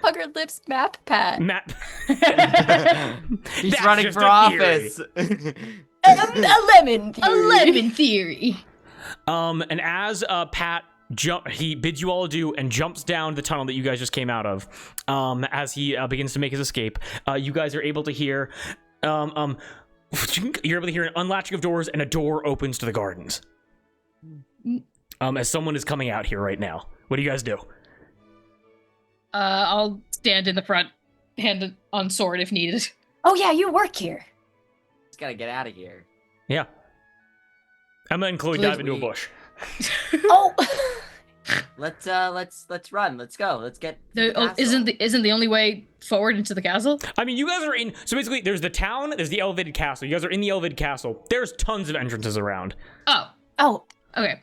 C: Puckered lips map pad.
A: Map.
D: He's
A: That's
D: running
A: just
D: for
A: a theory.
D: office.
C: A lemon theory.
B: A lemon theory.
A: And as Pat he bids you all adieu and jumps down the tunnel that you guys just came out of. As he begins to make his escape, you guys are able to hear, you're able to hear an unlatching of doors and a door opens to the gardens. As someone is coming out here right now. What do you guys do?
B: I'll stand in the front, hand on sword if needed.
C: Oh yeah, you work here.
D: Just gotta get out of here.
A: Yeah. Emma and Chloe
B: Please,
A: dive into a bush.
C: Oh.
D: Let's run. Let's go. Let's get. to the castle.
B: Isn't the only way forward into the castle?
A: I mean, you guys are in. So basically, there's the town, there's the elevated castle. You guys are in the elevated castle. There's tons of entrances around.
B: Oh, okay.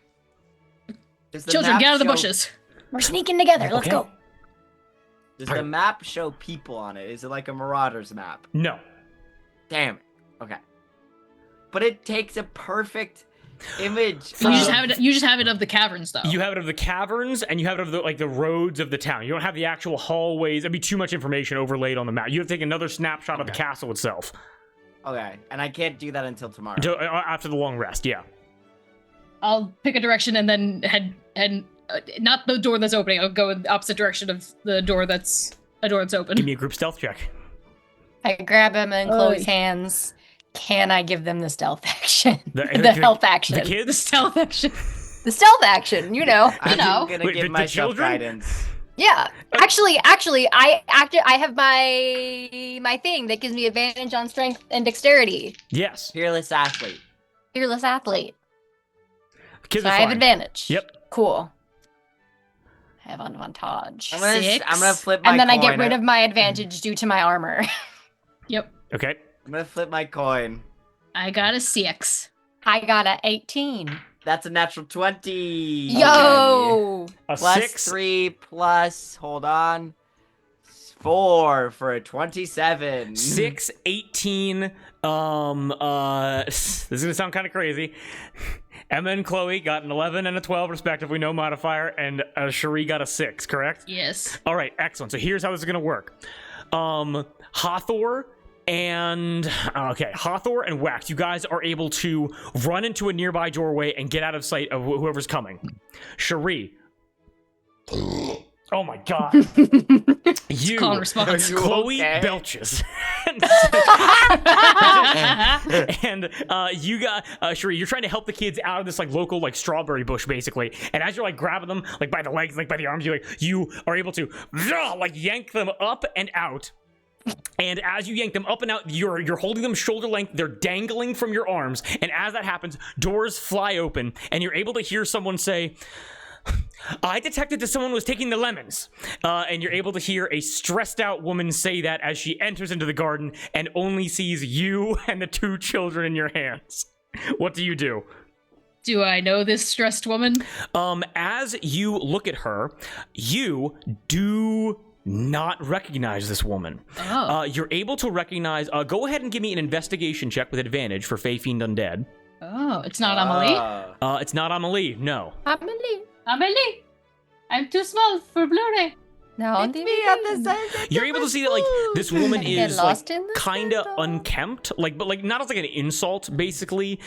D: Does the
B: Children,
D: map
B: get out of the
D: show-
B: bushes.
C: We're sneaking together. Let's
A: Okay.
C: go.
D: Does the map show people on it? Is it like a Marauders map?
A: No.
D: Damn it. Okay. But it takes a perfect image.
B: You just have it of the caverns though.
A: You have it of the caverns, and you have it of the roads of the town. You don't have the actual hallways. That'd be too much information overlaid on the map. You have to take another snapshot of the castle itself.
D: Okay, and I can't do that until tomorrow.
A: After the long rest, yeah.
B: I'll pick a direction and then head not the door that's opening. I'll go in the opposite direction of the door that's open.
A: Give me a group stealth check.
C: I grab him in
B: Oy.
C: Chloe's hands. Can I give them the stealth action?
A: The-
C: The,
A: the-
C: health action.
A: The
B: The
A: kids?
B: stealth action.
C: The stealth action, you know.
D: I'm
B: know.
D: gonna
A: Wait,
D: give
A: the
D: myself
A: children?
D: guidance.
C: Yeah. Actually, I have my thing that gives me advantage on strength and dexterity.
A: Yes.
D: Fearless athlete.
C: Fearless athlete.
A: Kids
C: So
A: are
C: I have
A: fine.
C: advantage.
A: Yep.
C: Cool. I have advantage.
D: I'm gonna,
B: Six.
D: I'm gonna flip my
C: And then I
D: coin.
C: get rid of my advantage due to my armor.
B: Yep.
A: Okay.
D: I'm gonna flip my coin.
B: I got a 6.
C: I got a 18.
D: That's a natural 20.
C: Yo!
A: A
D: Plus
A: 6.
D: 3 plus, hold on, 4 for a 27.
A: 6, 18. This is gonna sound kind of crazy. Emma and Chloe got an 11 and a 12 respectively, no modifier, and Cherie got a 6, correct?
B: Yes.
A: All right, excellent. So here's how this is gonna work. Hathor and Wax, you guys are able to run into a nearby doorway and get out of sight of whoever's coming. Cherie. Oh my god. You.
B: Call and response.
D: You
A: Chloe
D: okay?
A: belches. And you got Cherie, you're trying to help the kids out of this like local like strawberry bush basically, and as you're like grabbing them like by the legs, like by the arms, you are able to like yank them up and out. And as you yank them up and out, you're holding them shoulder length. They're dangling from your arms, and as that happens, doors fly open, and you're able to hear someone say, I detected that someone was taking the lemons. And you're able to hear a stressed out woman say that as she enters into the garden and only sees you and the 2 children in your hands. What do you do?
B: Do I know this stressed woman?
A: As you look at her, you do not recognize this woman.
B: Oh.
A: You're able to recognize, go ahead and give me an investigation check with advantage for Fey Fiend Undead.
B: Oh, it's not Amelie?
A: It's not Amelie, no.
B: Amelie! I'm too small for Blu-ray.
C: No, on
D: It's me at the size of
A: You're able to see that like this woman
C: Get
A: is
C: lost
A: like
C: in the
A: kind of
C: scandal.
A: unkempt, but like not as like an insult. Basically,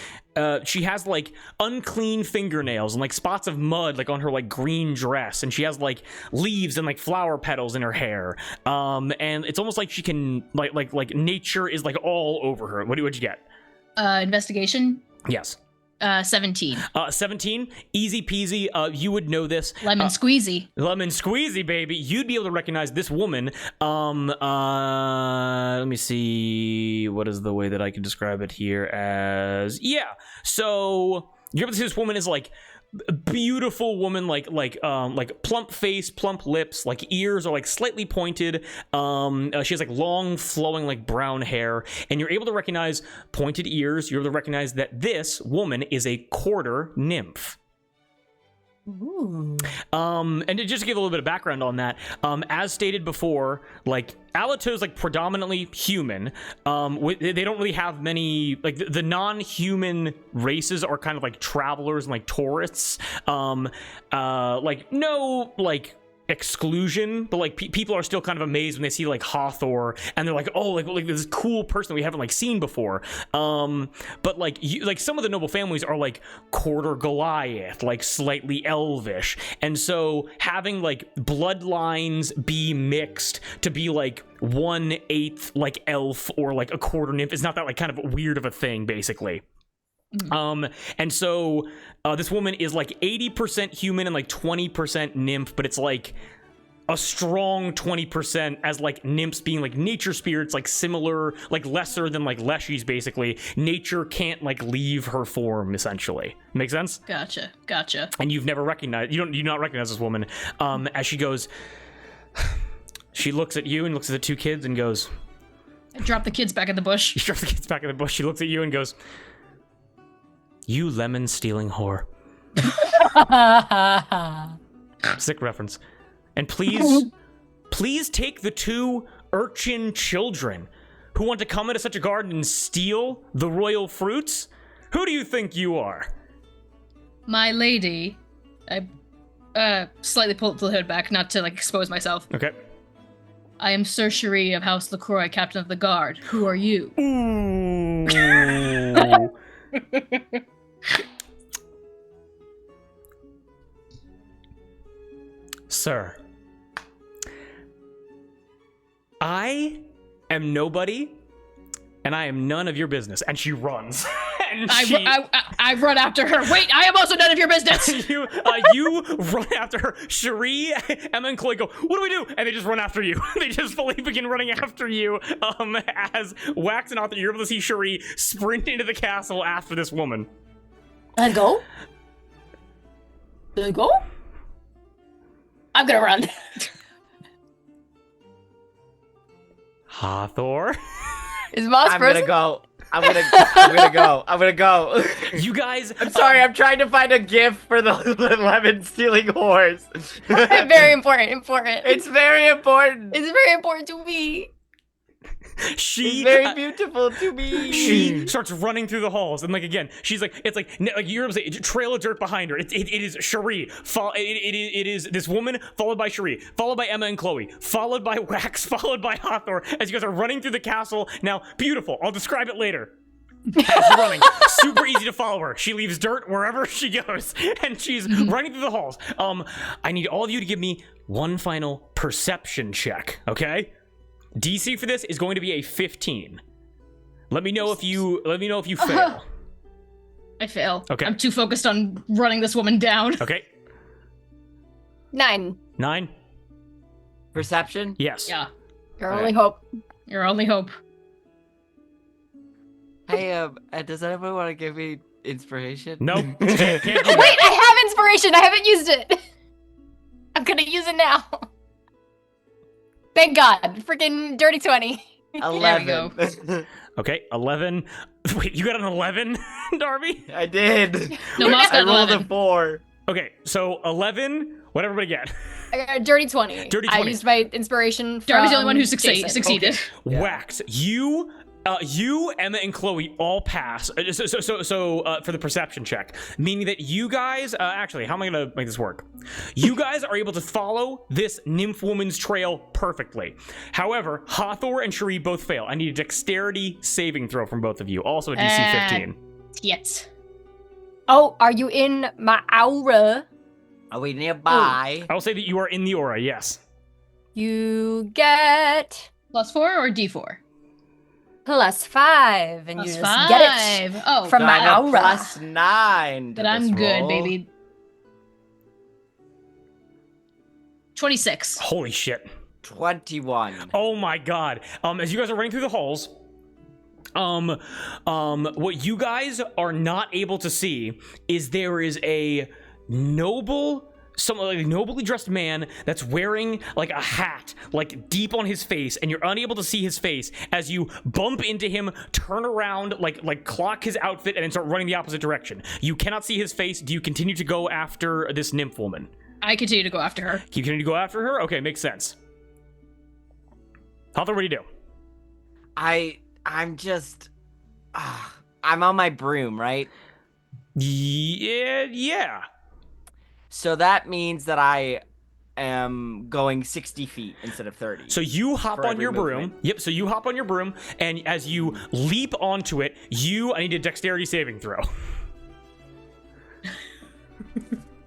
A: she has like unclean fingernails and like spots of mud like on her like green dress, and she has like leaves and like flower petals in her hair. And it's almost like she can like nature is like all over her. What'd you get?
B: Investigation?
A: Yes.
B: 17.
A: 17, easy peasy. You would know this.
B: Lemon squeezy.
A: Lemon squeezy, baby. You'd be able to recognize this woman. Let me see. What is the way that I can describe it here as? Yeah. So you're able to see this woman is like a beautiful woman, like plump face, plump lips, like ears are like slightly pointed. She has like long flowing like brown hair, and you're able to recognize pointed ears. You're able to recognize that this woman is a quarter nymph.
C: Ooh.
A: And to just give a little bit of background on that, as stated before, like Allatour is like predominantly human. They don't really have many like the non-human races are kind of like travelers and like tourists. Like no like exclusion, but like people are still kind of amazed when they see like Hathor and they're like, oh, like this cool person that we haven't like seen before. But like like some of the noble families are like quarter Goliath, like slightly elvish, and so having like bloodlines be mixed to be like 1/8 like elf or like a quarter nymph is not that like kind of weird of a thing, basically. And so this woman is like 80% human and like 20% nymph, but it's like a strong 20% as like nymphs being like nature spirits, like similar, like lesser than like leshies, basically. Nature can't like leave her form, essentially. Make sense?
B: Gotcha.
A: And you've never recognized, you do not recognize this woman. As she goes, she looks at you and looks at the 2 kids and goes,
B: I dropped the kids back in the bush.
A: she drops the kids back in the bush. She looks at you and goes, you lemon stealing whore. Sick reference. And please take the 2 urchin children who want to come into such a garden and steal the royal fruits. Who do you think you are?
B: My lady. I slightly pull the hood back, not to like expose myself.
A: Okay.
B: I am Sir Cherie of House LaCroix, Captain of the Guard. Who are you?
A: Ooh. Sir, I am nobody, and I am none of your business. And she runs. And
B: I run after her. Wait, I am also none of your business.
A: you run after her. Cherie, Emma, and Chloe go, what do we do? And they just run after you. They just fully begin running after you. As Wax and Arthur, you're able to see Cherie sprint into the castle after this woman.
C: Let's go. Let's go. I'm gonna run.
A: Hathor.
C: Is Moss
D: I'm
C: frozen?
D: gonna go. I'm gonna go.
A: You guys.
D: I'm sorry, I'm trying to find a gift for the lemon stealing horse.
C: Very important.
D: It's very important.
C: It's very important to me.
A: She
D: It's very beautiful to me.
A: She starts running through the halls, and like again, she's like, it's like you're able to say, trail of dirt behind her. It is Cherie. It is this woman followed by Cherie, followed by Emma and Chloe, followed by Wax, followed by Hathor. As you guys are running through the castle now, beautiful. I'll describe it later. As you're running, super easy to follow her. She leaves dirt wherever she goes, and she's running through the halls. I need all of you to give me one final perception check, okay? DC for this is going to be a 15. Let me know if you fail.
B: I fail.
A: Okay.
B: I'm too focused on running this woman down.
A: Okay.
C: 9.
A: 9.
D: Perception?
A: Yes.
B: Yeah.
C: Your
D: All
C: only
D: right.
C: hope.
B: Your only hope.
D: Hey, does anyone want to give me inspiration?
A: Nope. Can't do that.
C: Wait, I have inspiration. I haven't used it. I'm gonna use it now. Thank God. Freaking dirty 20.
D: 11.
A: Okay, 11. Wait, you got an 11, Darby?
D: I did.
B: No, Moss
D: I
B: got
D: rolled
B: 11.
D: a 4.
A: Okay, so 11. What everybody get?
C: I got a dirty 20.
A: Dirty
C: I
A: 20.
C: used my inspiration from
B: Darby's the only one who
C: Jason.
B: succeeded.
D: Yeah.
A: Wax. You, Emma, and Chloe all pass. So for the perception check, meaning that you guys, actually, how am I gonna make this work? You guys are able to follow this nymph woman's trail perfectly. However, Hathor and Cherie both fail. I need a dexterity saving throw from both of you. Also a DC 15.
B: Yes.
C: Oh, are you in my aura?
D: Are we nearby?
A: I will say that you are in the aura. Yes.
C: You get
B: +4 or D4?
C: +5, and you
B: +5.
C: just get it
B: Oh,
C: from my
D: I'm a
C: aura.
D: +9. to
B: then I'm
D: this
B: good,
D: roll.
B: baby. 26.
A: Holy shit.
D: 21.
A: Oh my god. As you guys are running through the halls, what you guys are not able to see is there is a nobly dressed man that's wearing like a hat, like deep on his face, and you're unable to see his face as you bump into him, turn around, like clock his outfit, and then start running the opposite direction. You cannot see his face. Do you continue to go after this nymph woman?
B: I continue to go after her.
A: You continue to go after her? Okay, makes sense. Hathor, what do you do?
D: I'm just... I'm on my broom, right?
A: Yeah.
D: So that means that I am going 60 feet instead of 30.
A: So you hop
D: For
A: on
D: every
A: your broom.
D: movement.
A: Yep, so you hop on your broom, and as you leap onto it, I need a dexterity saving throw.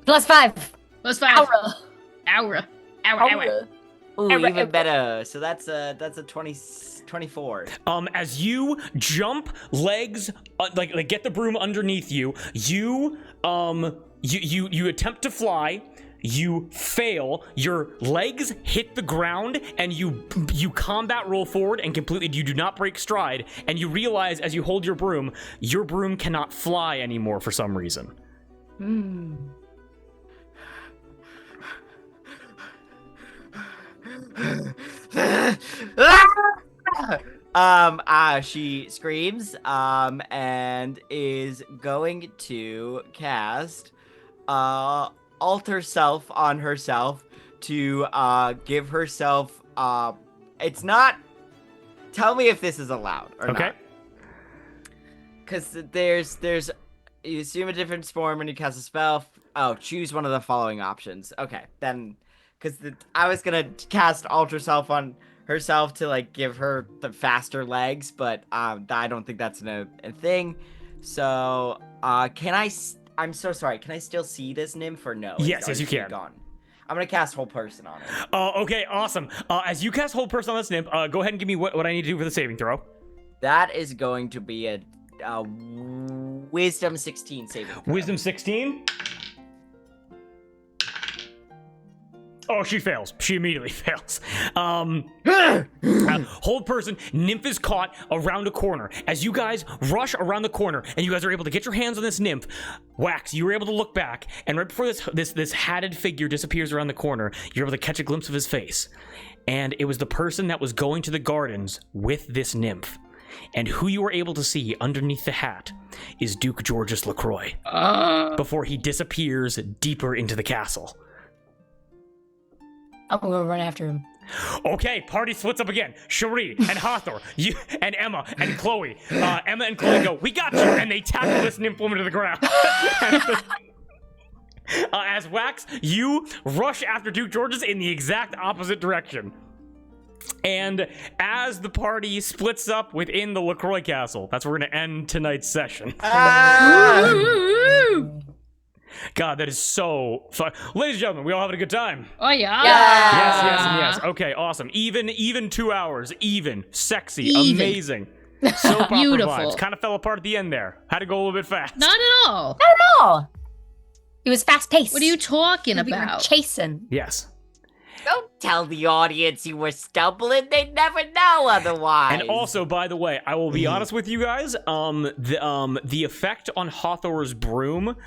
C: +5.
B: +5.
C: Aura.
B: Aura.
D: Ooh,
C: Ever-
D: even better. So that's a 24.
A: As you jump legs, like get the broom underneath you, you attempt to fly. You fail, your legs hit the ground, and you combat roll forward and completely, you do not break stride, and you realize as you hold your broom cannot fly anymore for some reason.
D: She screams, and is going to cast, alter self on herself to, give herself, it's not, tell me if this is allowed or
A: Okay.
D: not. Because there's, you assume a different form when you cast a spell. Oh, choose one of the following options. Okay, then, because I was gonna cast alter self on herself to like give her the faster legs, but I don't think that's a thing. So I'm so sorry, can I still see this nymph or no?
A: Yes,
D: Or
A: yes, you
D: is she
A: can.
D: Gone? I'm gonna cast Whole Person on it.
A: Okay, awesome. As you cast Hold Person on this nymph, go ahead and give me what I need to do for the saving throw.
D: That is going to be a Wisdom 16 saving throw.
A: Wisdom 16. Oh, she fails. She immediately fails. Hold Person, nymph is caught around a corner. As you guys rush around the corner and you guys are able to get your hands on this nymph, Wax, you were able to look back, and right before this hatted figure disappears around the corner, you're able to catch a glimpse of his face. And it was the person that was going to the gardens with this nymph. And who you were able to see underneath the hat is Duke Georges LaCroix before he disappears deeper into the castle.
C: I'm gonna run after him.
A: Okay, party splits up again. Cherie and Hathor, you and Emma and Chloe. Emma and Chloe go, "We got you!" And they tackle this nymph woman to the ground. As Wax, you rush after Duke Georges in the exact opposite direction. And as the party splits up within the LaCroix Castle, that's where we're going to end tonight's session. God, that is so fun. Ladies and gentlemen, we all having a good time?
B: Oh, yeah.
A: Yes, yes, and yes. Okay, awesome. Even 2 hours. Even. Sexy.
B: Even.
A: Amazing. Soap opera
B: Beautiful.
A: vibes. Kind of fell apart at the end there. Had to go a little bit fast.
B: Not at all.
C: Not at all. It was fast paced.
B: What are you talking
C: We were
B: about?
C: chasing.
A: Yes.
D: Don't tell the audience you were stumbling. They'd never know otherwise.
A: And also, by the way, I will be honest with you guys. The effect on Hathor's broom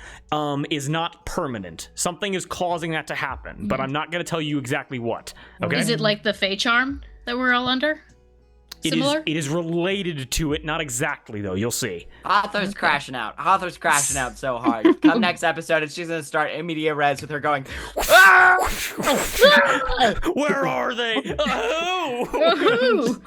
A: is not permanent. Something is causing that to happen, but I'm not going to tell you exactly what. Okay.
B: Is it like the Fey charm that we're all under? Similar?
A: It is related to it, not exactly though. You'll see.
D: Hathor's crashing out. Hathor's crashing out so hard. Come next episode, she's gonna start immediate res with her going, "Ah!"
A: Where are they? Oh!
B: Woohoo!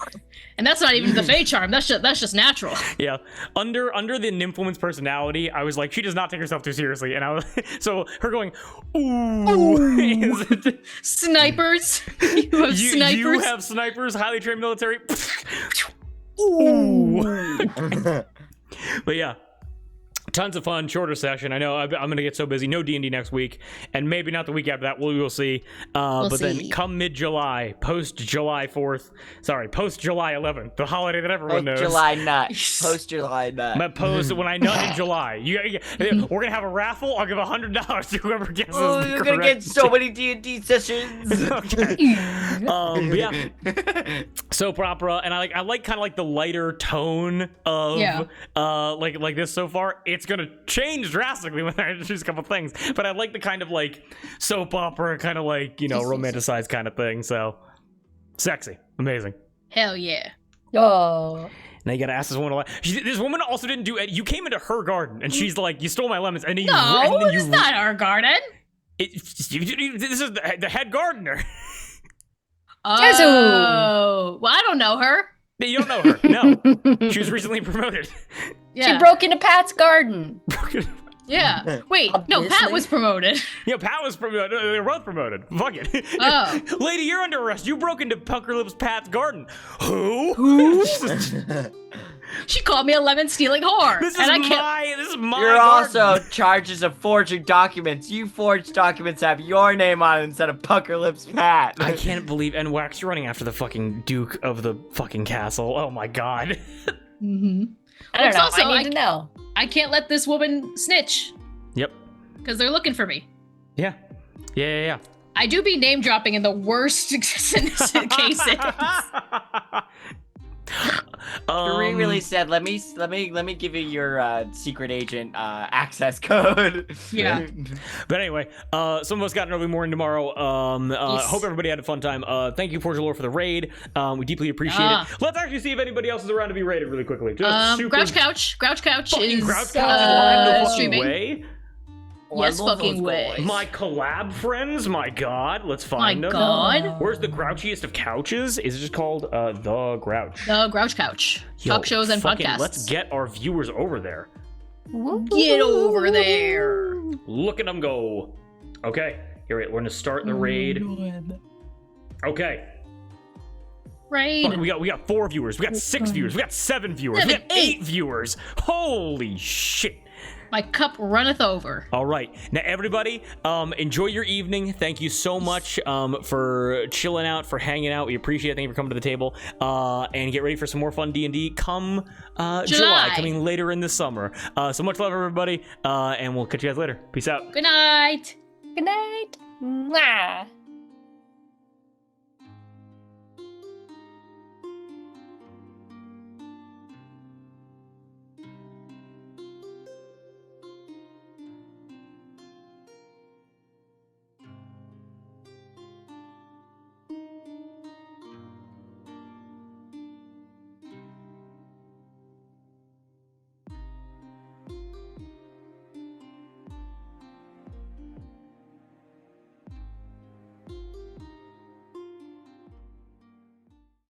B: And that's not even the Fey charm. That's just natural.
A: Yeah. Under the nymphwoman's personality, I was like, she does not take herself too seriously, and I was so her going, ooh. Is
B: Snipers. You have snipers.
A: You have snipers, highly trained military. Ooh. But yeah. Tons of fun, shorter session. I know I'm going to get so busy. No D&D next week, and maybe not the week after that. We will see. But then come mid-July, post-July 11th, the holiday that everyone knows.
D: Post-July nut. Post-July nut.
A: When I nut in July. We're going to have a raffle. I'll give $100 to whoever guesses the
D: you're going to get so many D&D sessions.
A: Okay. Yeah. Soap opera, and I like kind of like the lighter tone of like this so far. It's gonna change drastically when I introduce a couple things, but I like the kind of like soap opera, kind of like romanticized kind of thing. So sexy, amazing.
B: Hell yeah.
C: Oh.
A: Now you gotta ask this woman. This woman also didn't do it. You came into her garden, and she's like, "You stole my lemons," and then
B: It's not our garden.
A: This is the head gardener.
B: Oh, well, I don't know her.
A: You don't know her. No, she was recently promoted.
B: Yeah.
C: She broke into Pat's garden.
B: Yeah. Wait, no, Pat was promoted.
A: Yeah, Pat was promoted. They were both promoted. Fuck it.
B: Oh.
A: Lady, you're under arrest. You broke into Pucker Lips Pat's garden. Who?
B: She called me a lemon stealing whore.
A: This is my
D: You're
A: garden.
D: also charges of forging documents. You forged documents have your name on it instead of Pucker Lips Pat.
A: I can't believe, and Wax, you're running after the fucking Duke of the fucking castle. Oh my god.
B: Mm-hmm.
C: I don't know.
B: Also,
C: I need to know.
B: I can't let this woman snitch.
A: Yep.
B: Because they're looking for me.
A: Yeah. Yeah.
B: I do be name dropping in the worst cases.
D: Cherie really said, "Let me give you your secret agent access code."
B: Yeah.
A: But anyway, some of us got an early morning tomorrow. Hope everybody had a fun time. Thank you, Forge Allure, for the raid. We deeply appreciate it. Let's actually see if anybody else is around to be raided really quickly. Just super
B: Grouch Couch
A: fucking
B: is
A: Grouch Couch. No fucking
B: streaming.
A: way.
B: Yes, fucking way.
A: My collab friends, my god, let's find them.
B: My god.
A: Where's the grouchiest of couches? Is it just called The Grouch?
B: The Grouch Couch.
A: Yo,
B: Talk shows and
A: fucking
B: podcasts.
A: Let's get our viewers over there.
B: Get over there.
A: Look at them go. Okay, here we're gonna start the raid. Okay.
B: Raid.
A: Fuck, we got 4 viewers. We got 6 viewers. We got 7 viewers. We got 8 viewers. Holy shit.
B: My cup runneth over.
A: All right. Now, everybody, enjoy your evening. Thank you so much for chilling out, for hanging out. We appreciate it. Thank you for coming to the table. And get ready for some more fun D&D come July, coming later in the summer. So much love, everybody. And we'll catch you guys later. Peace out.
B: Good night.
C: Good night. Mwah.